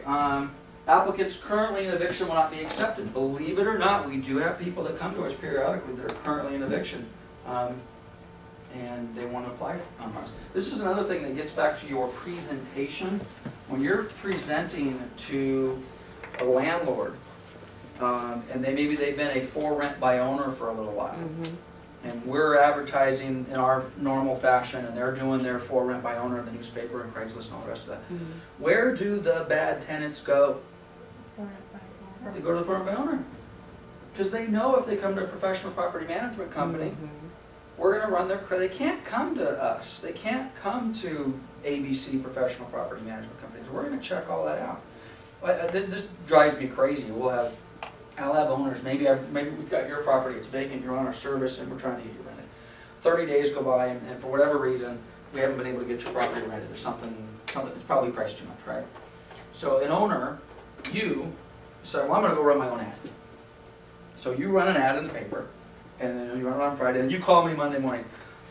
Applicants currently in eviction will not be accepted. Believe it or not, we do have people that come to us periodically that are currently in eviction, and they want to apply on us. This is another thing that gets back to your presentation. When you're presenting to a landlord, and maybe they've been a for rent by owner for a little while, and we're advertising in our normal fashion, and they're doing their for rent by owner in the newspaper and Craigslist and all the rest of that. Where do the bad tenants go? They go to the for rent by owner. Because they know if they come to a professional property management company, we're going to run their credit. They can't come to us. They can't come to ABC professional property management companies. We're going to check all that out. This drives me crazy. I'll have owners. Maybe we've got your property. It's vacant. You're on our service, and we're trying to get you rented. 30 days go by, and for whatever reason, we haven't been able to get your property rented. There's something that's probably priced too much, right? So an owner, you say, well, I'm going to go run my own ad. So you run an ad in the paper, and then you run it on Friday, and you call me Monday morning.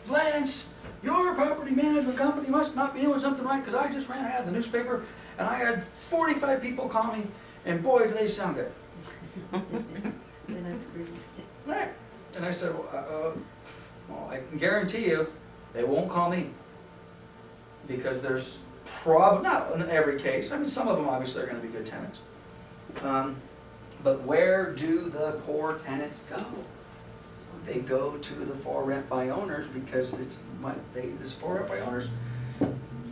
Lance, your property management company must not be doing something right because I just ran an ad in the newspaper, and I had 45 people call me, and boy, do they sound good. That's great. Right. And I said, well, I can guarantee you they won't call me because there's probably, not in every case, I mean some of them obviously are going to be good tenants. But where do the poor tenants go? They go to the for rent by owners because this for rent by owners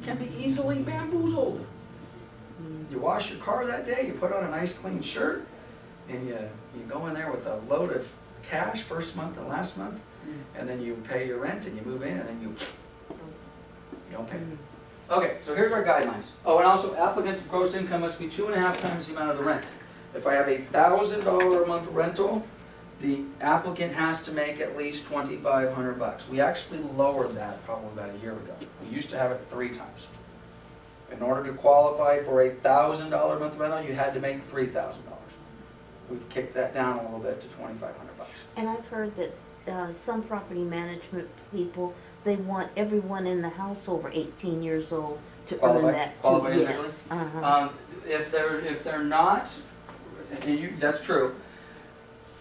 can be easily bamboozled. You wash your car that day, you put on a nice clean shirt, and you go in there with a load of cash first month and last month, and then you pay your rent and you move in and then you don't pay. Okay, so here's our guidelines. Oh, and also applicants' gross income must be 2.5 times the amount of the rent. If I have a $1,000 a month rental, the applicant has to make at least $2,500. We actually lowered that probably about a year ago. We used to have it 3 times. In order to qualify for a $1,000 a month rental, you had to make $3,000. We've kicked that down a little bit to $2,500. And I've heard that some property management people, they want everyone in the house over 18 years old to earn that too. Qualify Yes. If they're not, and that's true.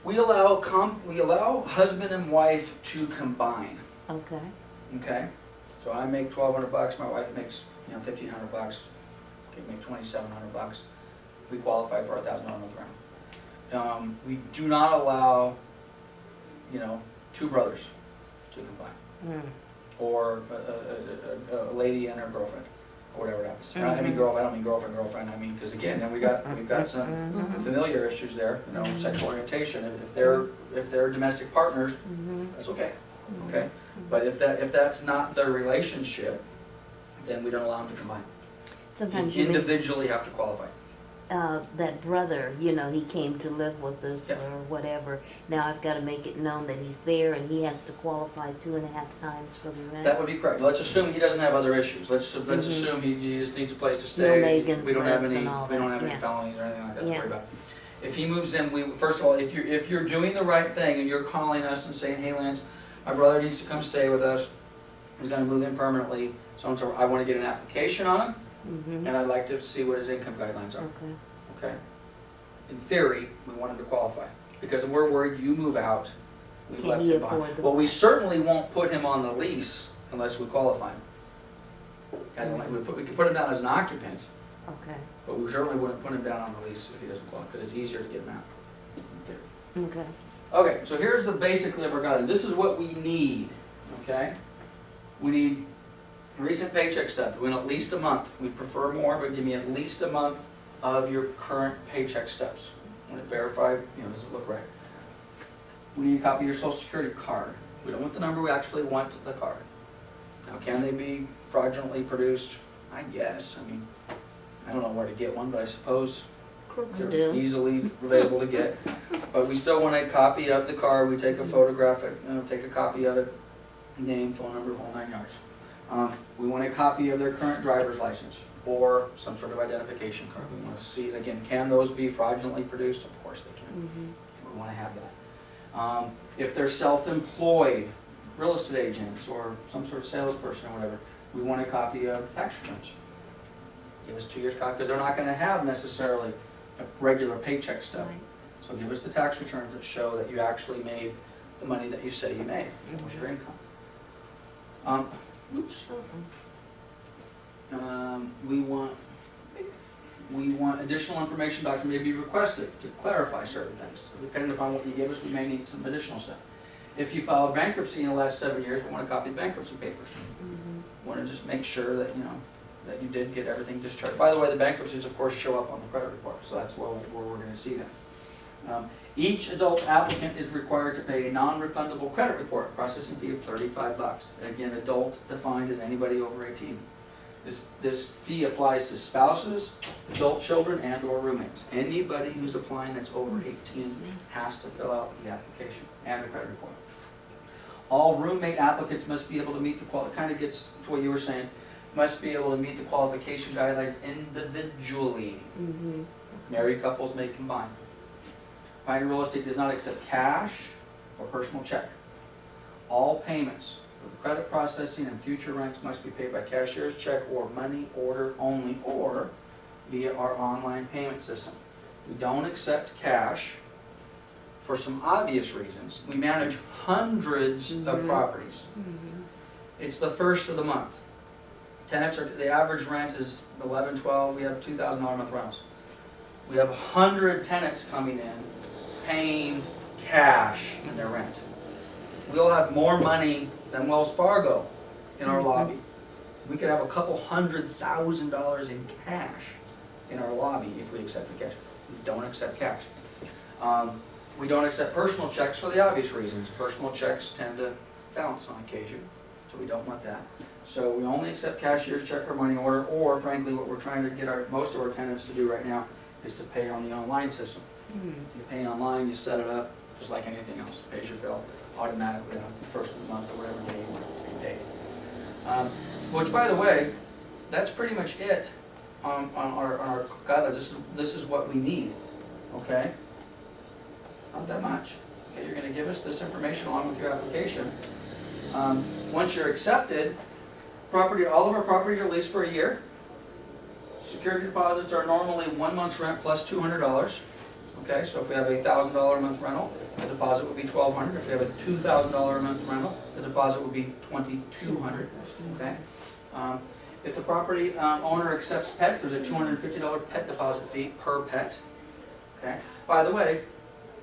We allow husband and wife to combine. Okay. Okay, so I make $1,200. My wife makes $1,500. Can make $2,700. We qualify for a $1,000 month rental. We do not allow, 2 brothers to combine, or a lady and her girlfriend, or whatever it happens. I mean girlfriend. I don't mean girlfriend. I mean because again, then we've got some familiar issues there. Sexual orientation. If they're domestic partners, that's okay. Okay, but if that's not their relationship, then we don't allow them to combine. Sometimes You you individually have to qualify. that brother, he came to live with us Yeah. or whatever. Now I've got to make it known that he's there and he has to qualify 2.5 times for the rent. That would be correct. Let's assume he doesn't have other issues. Let's assume he just needs a place to stay. Megan's We don't have list any and all that, yeah. felonies or anything like that to Yeah. worry about. If he moves in, first of all, if you're doing the right thing and you're calling us and saying, hey Lance, my brother needs to come stay with us. He's going to move in permanently. So I want to get an application on him, and I'd like to see what his income guidelines are. Okay. Okay. In theory, we want him to qualify because we're worried you move out, we've Can left he him behind. afford the Well, we rent? certainly won't put him on the lease unless we qualify him. We could put him down as an occupant, Okay. but we certainly wouldn't put him down on the lease if he doesn't qualify because it's easier to get him out. In theory. Okay. Okay, so here's the basic labor guidelines. This is what we need, okay? We need recent paycheck stubs. We want at least a month. We prefer more, but give me at least a month of your current paycheck stubs. I want to verify, does it look right? We need a copy of your social security card. We don't want the number, we actually want the card. Now, can they be fraudulently produced? I guess. I mean, I don't know where to get one, but I suppose Crooks they're do. easily available to get. But we still want a copy of the card. We take a photographic, take a copy of it, name, phone number, whole 9 yards. We want a copy of their current driver's license or some sort of identification card. We want to see it again. Can those be fraudulently produced? Of course they can. We want to have that. If they're self-employed, real estate agents or some sort of salesperson or whatever, we want a copy of tax returns. Give us 2 years copy, because they're not going to have necessarily a regular paycheck stub. Right. So give us the tax returns that show that you actually made the money that you say you made. What was your income? We want additional information documents may be requested to clarify certain things. Depending upon what you give us, we may need some additional stuff. If you filed bankruptcy in the last 7 years, we want a copy of the bankruptcy papers. We want to just make sure that that you did get everything discharged. By the way, the bankruptcies, of course, show up on the credit report, so that's where we're going to see them. Each adult applicant is required to pay a non-refundable credit report processing fee of $35. Again, adult defined as anybody over 18. This fee applies to spouses, adult children, and or roommates. Anybody who's applying that's over 18 has to fill out the application and the credit report. All roommate applicants must be able to meet the kind of gets to what you were saying, must be able to meet the qualification guidelines individually. Married couples may combine. Pioneer Real Estate does not accept cash or personal check. All payments for the credit processing and future rents must be paid by cashier's check or money order only, or via our online payment system. We don't accept cash for some obvious reasons. We manage hundreds of properties. It's the first of the month. Tenants the average rent is 11, 12. We have $2,000 a month rentals. We have 100 tenants coming in, paying cash in their rent. We'll have more money than Wells Fargo in our lobby. We could have a couple $100,000 in cash in our lobby if we accept the cash. We don't accept cash. We don't accept personal checks for the obvious reasons. Personal checks tend to bounce on occasion, so we don't want that. So we only accept cashier's check or money order, or frankly what we're trying to get most of our tenants to do right now is to pay on the online system. You pay online, you set it up, just like anything else. It pays your bill automatically on the first of the month or whatever day you want it to be paid. Which, by the way, that's pretty much it on our guidelines. This is what we need, okay? Not that much. Okay, you're going to give us this information along with your application. Once you're accepted, all of our properties are leased for a year. Security deposits are normally 1 month's rent plus $200. Okay, so if we have a $1,000 a month rental, the deposit would be $1,200. If we have a $2,000 a month rental, the deposit would be $2,200. Okay. If the property owner accepts pets, there's a $250 pet deposit fee per pet. Okay. By the way,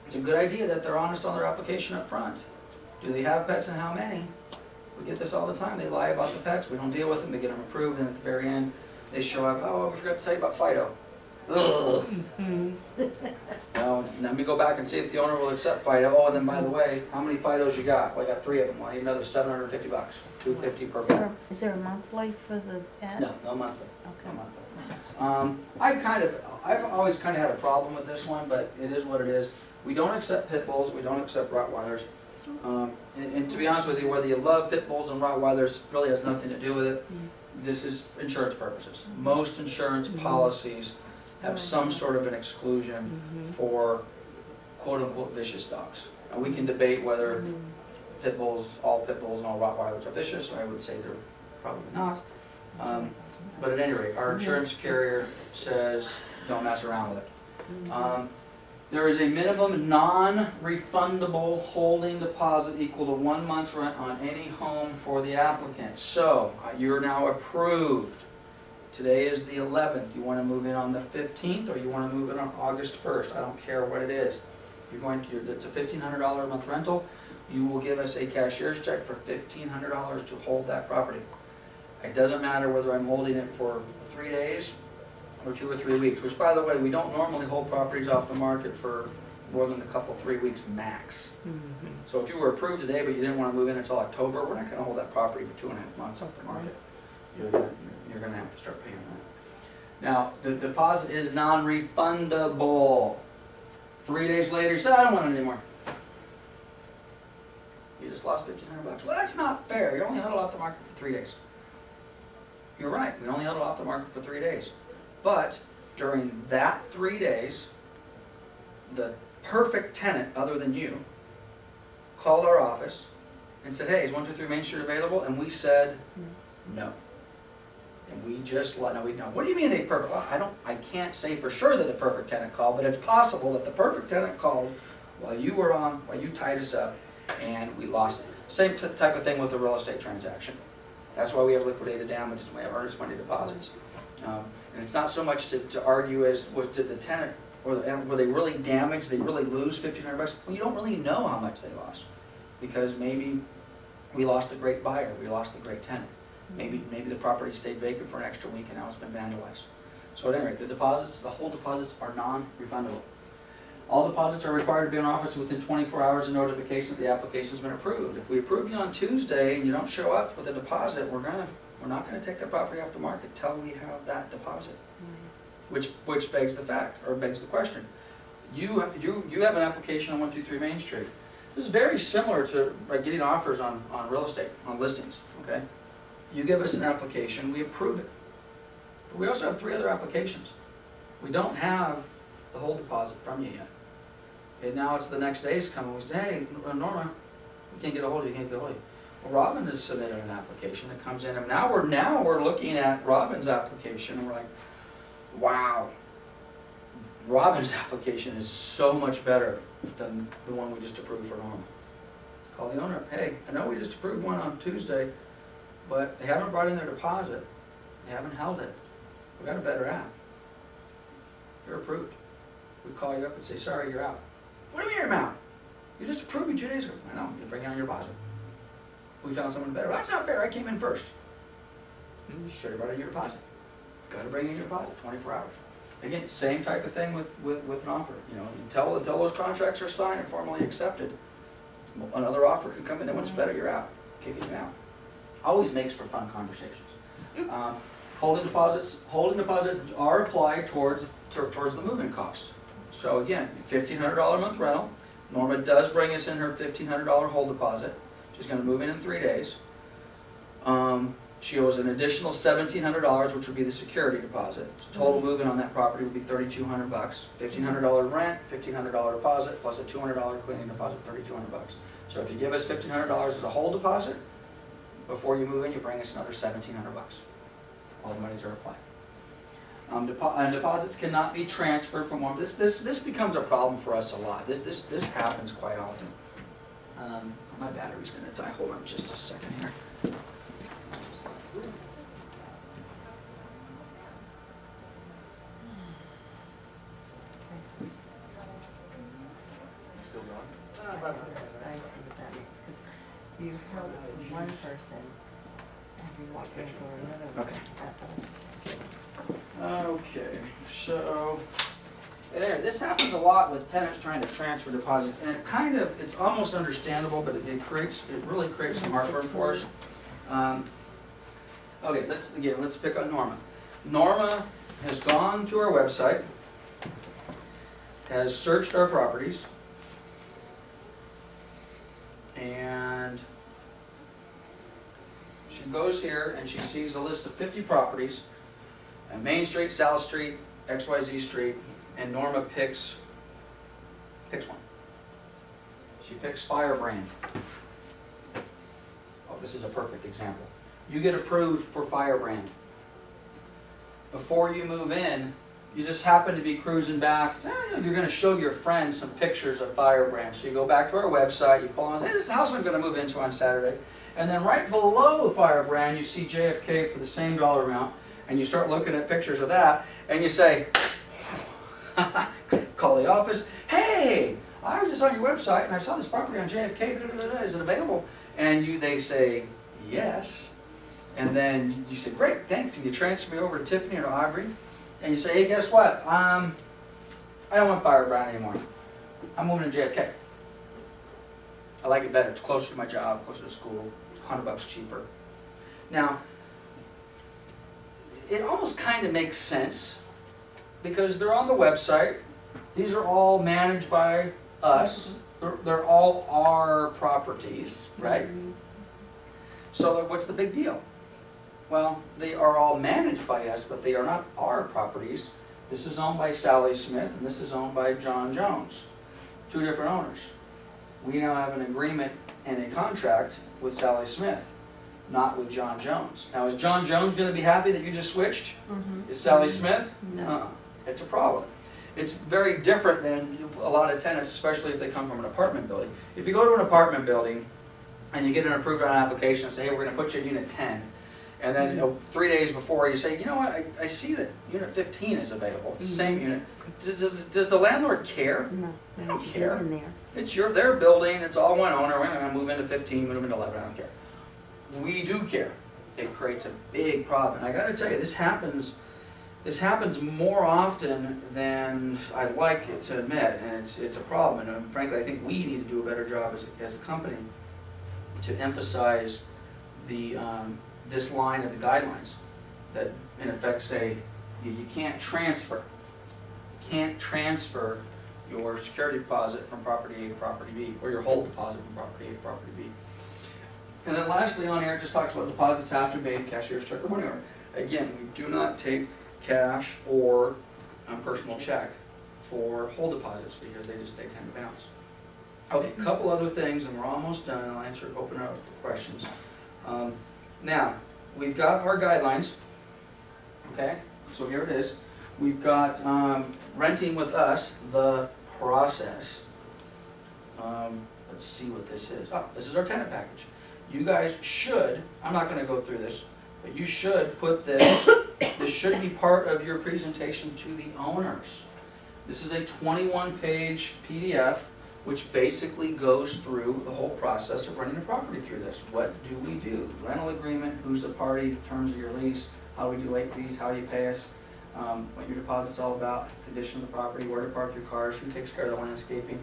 it's a good idea that they're honest on their application up front. Do they have pets and how many? We get this all the time. They lie about the pets. We don't deal with them. They get them approved, and at the very end, they show up. Oh, we forgot to tell you about Fido. Ugh. Now, let me go back and see if the owner will accept Fido. Oh, and then by the way, how many Fidos you got? Well, I got 3 of them. Well, I need another $750. $250 per pet. Is there a monthly for the pet? No, no monthly. Okay. No monthly. I've always kind of had a problem with this one, but it is what it is. We don't accept pit bulls. We don't accept Rottweilers. And to be honest with you, whether you love pit bulls and Rottweilers really has nothing to do with it. This is insurance purposes. Most insurance policies have some sort of an exclusion for quote-unquote vicious dogs. And we can debate whether all pit bulls and all Rottweilers are vicious. I would say they're probably not. But at any rate, our insurance carrier says don't mess around with it. There is a minimum non-refundable holding deposit equal to 1 month's rent on any home for the applicant. So, you're now approved. Today is the 11th. You want to move in on the 15th or you want to move in on August 1st. I don't care what it is. it's a $1,500 a month rental, you will give us a cashier's check for $1,500 to hold that property. It doesn't matter whether I'm holding it for 3 days or 2 or 3 weeks, which, by the way, we don't normally hold properties off the market for more than a couple, 3 weeks max. So if you were approved today but you didn't want to move in until October, we're not going to hold that property for 2.5 months off the market. You're going to have to start paying that. Now, the deposit is non-refundable. 3 days later, you say, I don't want it anymore. You just lost $1,500. Well, that's not fair. You only held it off the market for 3 days. You're right, we only held it off the market for 3 days. But during that 3 days, the perfect tenant, other than you, called our office and said, hey, is 123 Main Street available? And we said, no. And we just let, no, what do you mean they perfect? Well, I can't say for sure that the perfect tenant called, but it's possible that the perfect tenant called while you tied us up and we lost it. Same type of thing with a real estate transaction. That's why we have liquidated damages and we have earnest money deposits. And it's not so much to argue as did the tenant, were they really damaged, they really lose $1,500? Well, you don't really know how much they lost, because maybe we lost a great buyer, we lost a great tenant. Maybe the property stayed vacant for an extra week and now it's been vandalized. So at any rate, the whole deposits are non-refundable. All deposits are required to be in office within 24 hours of notification that the application's been approved. If we approve you on Tuesday and you don't show up with a deposit, we're not gonna take the property off the market till we have that deposit. Which begs the question. You have an application on 123 Main Street. This is very similar to getting offers on real estate, on listings, okay? You give us an application, we approve it. But we also have 3 other applications. We don't have the whole deposit from you yet. And now it's the next day's coming, we say, hey, Norma, we can't get a hold of you, can't get a hold of you. Well, Robin has submitted an application that comes in, and now we're looking at Robin's application, and we're like, wow, Robin's application is so much better than the one we just approved for Norma. Call the owner up, hey, I know we just approved one on Tuesday, but they haven't brought in their deposit, they haven't held it. We've got a better app. You're approved. We call you up and say, sorry, you're out. What do you mean you're out? You just approved me 2 days ago. I know, you bring on your deposit. We found someone better. Well, that's not fair, I came in first. You should have brought in your deposit. Got to bring in your deposit, 24 hours. Again, same type of thing with an offer. Until those contracts are signed and formally accepted, another offer could come in, and what's better, you're out. Kicking you out. Always makes for fun conversations. Holding deposits are applied towards the move-in costs. So again, $1,500 a month rental. Norma does bring us in her $1,500 hold deposit. She's going to move in 3 days. She owes an additional $1,700, which would be the security deposit. Total move-in on that property would be $3,200. $1,500 rent, $1,500 deposit, plus a $200 cleaning deposit, $3,200. So if you give us $1,500 as a hold deposit, before you move in, you bring us another $1,700. All the monies are applied. Deposits cannot be transferred from one. This becomes a problem for us a lot. This happens quite often. My battery's going to die. Hold on just a second here. Still going? I see what that means, because you held it for one person, and you walked in for another. Okay, so, this happens a lot with tenants trying to transfer deposits, and it's almost understandable, but it really creates some heartburn for us. Okay, let's pick on Norma. Norma has gone to our website, has searched our properties, and she goes here and she sees a list of 50 properties on Main Street, South Street, XYZ Street, and Norma picks one. She picks Firebrand. Oh, this is a perfect example. You get approved for Firebrand. Before you move in, you just happen to be cruising back. You're going to show your friends some pictures of Firebrand. So you go back to our website, you pull on and say, hey, this is the house I'm going to move into on Saturday. And then right below Firebrand, you see JFK for the same dollar amount. And you start looking at pictures of that, and you say, call the office, hey, I was just on your website and I saw this property on JFK, is it available? And they say, yes. And then you say, great, thanks. Can you transfer me over to Tiffany or Aubrey? And you say, hey, guess what? I don't want Firebrand anymore. I'm moving to JFK. I like it better. It's closer to my job, closer to school, $100 cheaper. Now, it almost kind of makes sense because they're on the website. These are all managed by us. They're all our properties, right? So what's the big deal? Well, they are all managed by us, but they are not our properties. This is owned by Sally Smith, and this is owned by John Jones. Two different owners. We now have an agreement and a contract with Sally Smith, not with John Jones. Now, is John Jones going to be happy that you just switched? Is Sally Smith? No. It's a problem. It's very different than a lot of tenants, especially if they come from an apartment building. If you go to an apartment building and you get an approved on an application and say, hey, we're going to put you in Unit 10, and then 3 days before you say, you know what, I see that Unit 15 is available. It's the same unit. Does the landlord care? No, They don't care. in there. It's their building, it's all one owner, we're going to move into 15, move into 11, I don't care. We do care. It creates a big problem. And I got to tell you, this happens more often than I'd like it to admit, and it's a problem. And frankly, I think we need to do a better job as a company to emphasize this line of the guidelines that in effect say you can't transfer your security deposit from property A to property B, or your hold deposit from property A to property B. And then lastly on here, it just talks about deposits have to be made, cashier's check or money order. Again, we do not take cash or personal check for hold deposits because they tend to bounce. Okay, a couple other things and we're almost done, and I'll open it up for questions. Now, we've got our guidelines, okay? So here it is. We've got renting with us, the process. Let's see what this is. Oh, this is our tenant package. You guys should, I'm not going to go through this, but you should put this, this should be part of your presentation to the owners. This is a 21-page PDF which basically goes through the whole process of running a property through this. What do we do? Rental agreement, who's the party, terms of your lease, how we do late fees, how you pay us, what your deposit's all about, condition of the property, where to park your cars, who takes care of the landscaping,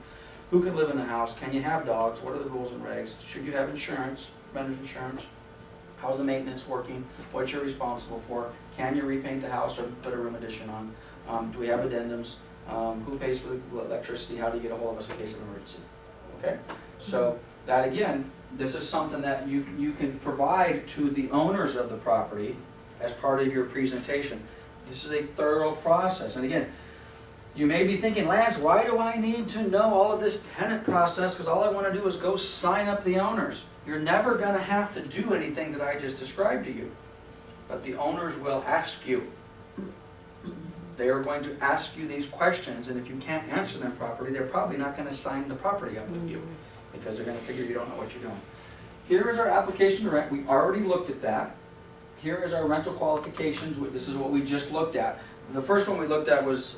who can live in the house, can you have dogs, what are the rules and regs, should you have insurance, renter's insurance, how's the maintenance working, what you're responsible for, can you repaint the house or put a room addition on, do we have addendums, who pays for the electricity, how do you get a hold of us in case of emergency, okay? So that again, this is something that you can provide to the owners of the property as part of your presentation. This is a thorough process, and again, you may be thinking, Lance, why do I need to know all of this tenant process? Because all I want to do is go sign up the owners. You're never going to have to do anything that I just described to you. But the owners will ask you. They are going to ask you these questions, and if you can't answer them properly, they're probably not going to sign the property up with you because they're going to figure you don't know what you're doing. Here is our application to rent. We already looked at that. Here is our rental qualifications. This is what we just looked at. The first one we looked at was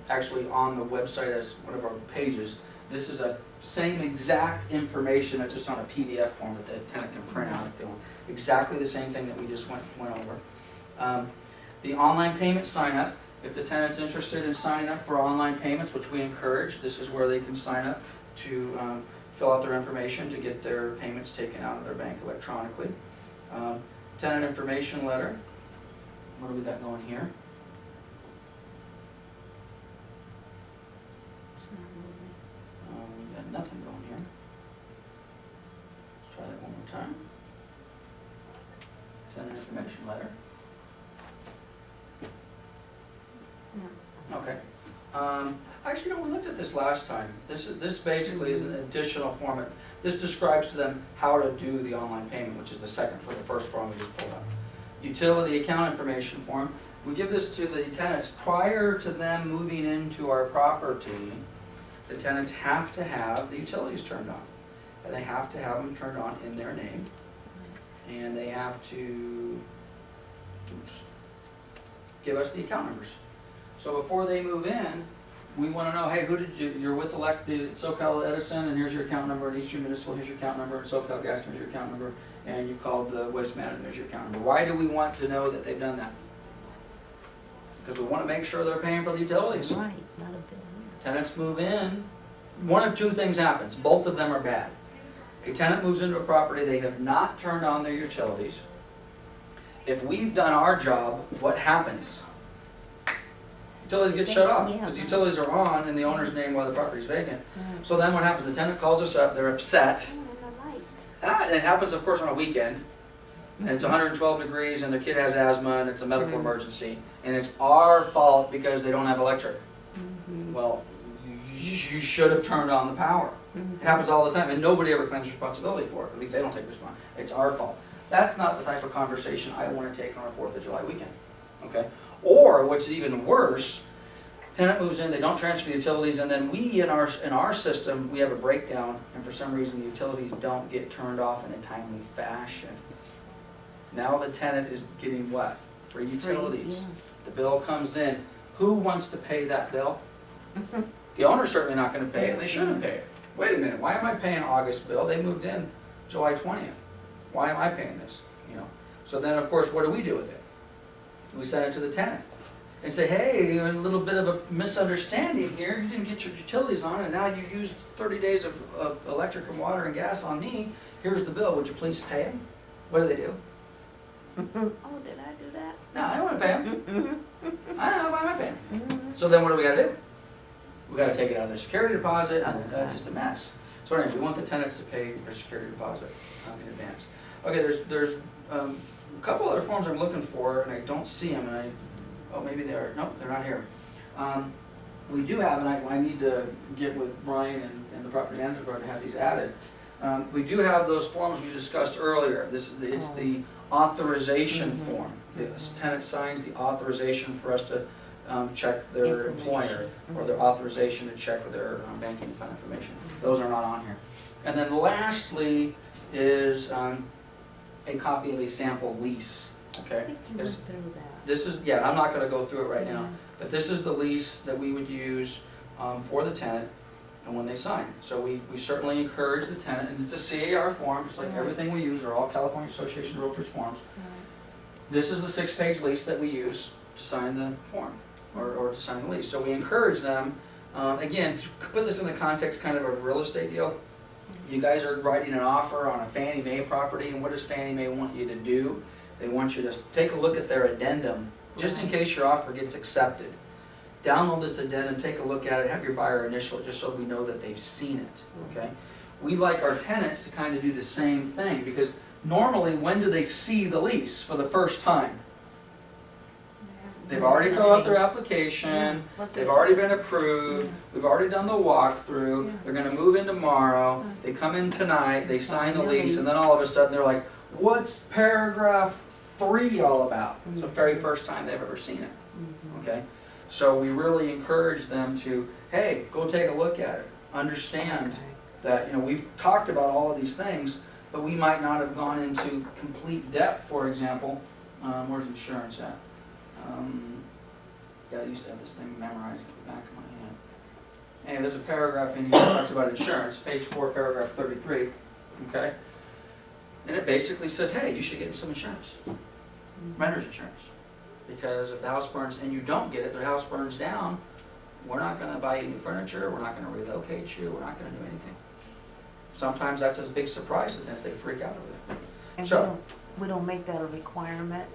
actually on the website as one of our pages. This is a same exact information, it's just on a PDF form that the tenant can print out if they want. Exactly the same thing that we just went over. The online payment sign up, if the tenant's interested in signing up for online payments, which we encourage, this is where they can sign up to fill out their information to get their payments taken out of their bank electronically. Tenant information letter, what do we got going here? We got nothing going here. Let's try that one more time. Tenant information letter. Okay. Actually, no, we looked at this last time. This basically is an additional form. This describes to them how to do the online payment, which is the first form we just pulled up. Utility account information form. We give this to the tenants prior to them moving into our property. The tenants have to have the utilities turned on. And they have to have them turned on in their name. And they have to give us the account numbers. So before they move in, we want to know, hey, who did you're with SoCal Edison, and here's your account number, and Eastern Municipal, here's your account number, and SoCal Gas, here's your account number, and you've called the Waste Management, here's your account number. Why do we want to know that they've done that? Because we want to make sure they're paying for the utilities. Right, not a bill. Tenants move in, one of two things happens, both of them are bad. A tenant moves into a property, they have not turned on their utilities. If we've done our job, what happens? Utilities get shut off, because the utilities are on in the owner's name while the property is vacant. So then what happens, the tenant calls us up, they're upset. And it happens, of course, on a weekend. And it's 112 degrees and their kid has asthma and it's a medical emergency. And it's our fault because they don't have electric. Well, you should have turned on the power. It happens all the time and nobody ever claims responsibility for it. At least they don't take responsibility. It's our fault. That's not the type of conversation I want to take on a 4th of July weekend. Okay? Or, what's even worse, tenant moves in, they don't transfer the utilities, and then we, in our system, we have a breakdown, and for some reason the utilities don't get turned off in a timely fashion. Now the tenant is getting what? Free utilities. The bill comes in. Who wants to pay that bill? The owner's certainly not going to pay it, and they shouldn't pay it. Wait a minute, why am I paying August bill? They moved in July 20th. Why am I paying this? You know. So then, of course, what do we do with it? We send it to the tenant and say, hey, a little bit of a misunderstanding here. You didn't get your utilities on, and now you used 30 days of electric and water and gas on me. Here's the bill. Would you please pay them? What do they do? Oh, did I do that? No, I don't want to pay them. I don't know, why am I paying them? So then what do we got to do? We got to take it out of their security deposit, and that's just a mess. So anyway, we want the tenants to pay their security deposit in advance. Okay, there's a couple other forms I'm looking for, and I don't see them, and oh, maybe they are. Nope, they're not here. We do have, and I need to get with Brian and the property management board to have these added. We do have those forms we discussed earlier. It's the authorization form. The tenant signs the authorization for us to check their employer, or their authorization to check their banking account information. Those are not on here. And then lastly is a copy of a sample lease. Okay. This is, yeah, I'm not going to go through it right now, but this is the lease that we would use for the tenant and when they sign. So we certainly encourage the tenant, and it's a CAR form, just like everything we use are all California Association of Realtors forms. This is the 6-page lease that we use to sign the form, or to sign the lease. So we encourage them, again, to put this in the context kind of a real estate deal. You guys are writing an offer on a Fannie Mae property, and what does Fannie Mae want you to do? They want you to take a look at their addendum, just in case your offer gets accepted. Download this addendum, take a look at it, have your buyer initial it, just so we know that they've seen it, okay? We like our tenants to kind of do the same thing, because normally, when do they see the lease for the first time? They've already filled out their application, they've already been approved, we've already done the walkthrough, they're going to move in tomorrow, they come in tonight, they sign the lease, and then all of a sudden they're like, what's paragraph 3 all about? It's the very first time they've ever seen it, okay? So we really encourage them to, hey, go take a look at it, understand that, you know, we've talked about all of these things, but we might not have gone into complete depth. For example, where's insurance at? Yeah, I used to have this thing memorized at the back of my hand. And there's a paragraph in here that talks about insurance, page 4, paragraph 33, okay? And it basically says, hey, you should get some insurance, renter's insurance. Because if the house burns and you don't get it, the house burns down, we're not going to buy you new furniture, we're not going to relocate you, we're not going to do anything. Sometimes that's a big surprise since they freak out over it. And so we don't make that a requirement.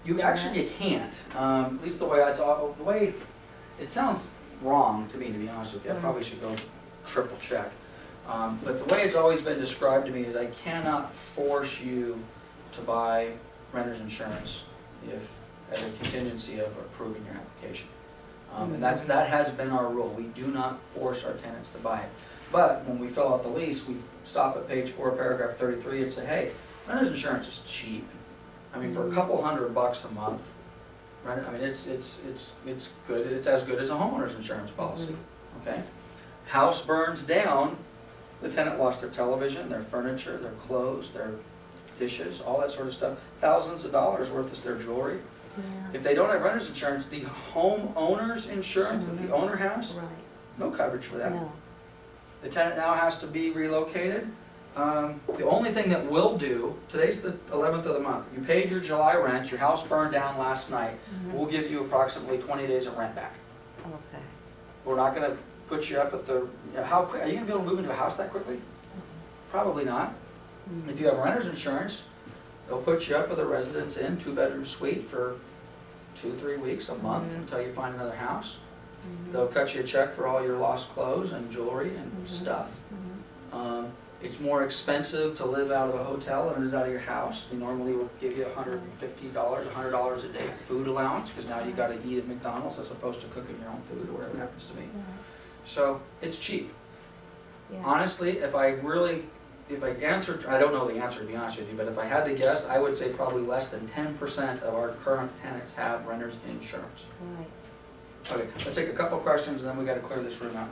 You can't. At least the way it sounds wrong to me, to be honest with you. I probably should go triple check. But the way it's always been described to me is I cannot force you to buy renter's insurance as a contingency of approving your application. And that has been our rule. We do not force our tenants to buy it. But when we fill out the lease, we stop at page 4, paragraph 33 and say, hey, renter's insurance is cheap. I mean, for a couple $100 a month, right? I mean, it's good. It's as good as a homeowner's insurance policy, okay? House burns down, the tenant lost their television, their furniture, their clothes, their dishes, all that sort of stuff. Thousands of dollars worth of their jewelry. Yeah, If they don't have renter's insurance, the homeowner's insurance that the owner has, right, no coverage for that. no, The tenant now has to be relocated. The only thing that we'll do, today's the 11th of the month, you paid your July rent, your house burned down last night, we'll give you approximately 20 days of rent back. okay. We're not gonna put you up at the, how quick, are you gonna be able to move into a house that quickly? Probably not. If you have renter's insurance, they'll put you up with a residence inn, 2-bedroom suite for 2-3 weeks, a month, until you find another house. They'll cut you a check for all your lost clothes and jewelry and stuff. It's more expensive to live out of a hotel than it is out of your house. They normally will give you $150, $100 a day food allowance, because now you gotta eat at McDonald's as opposed to cooking your own food, or whatever happens to be. So, it's cheap. Yeah. Honestly, if I answered, I don't know the answer to be honest with you, but if I had to guess, I would say probably less than 10% of our current tenants have renter's insurance. Right. Okay, let's take a couple questions and then we gotta clear this room out.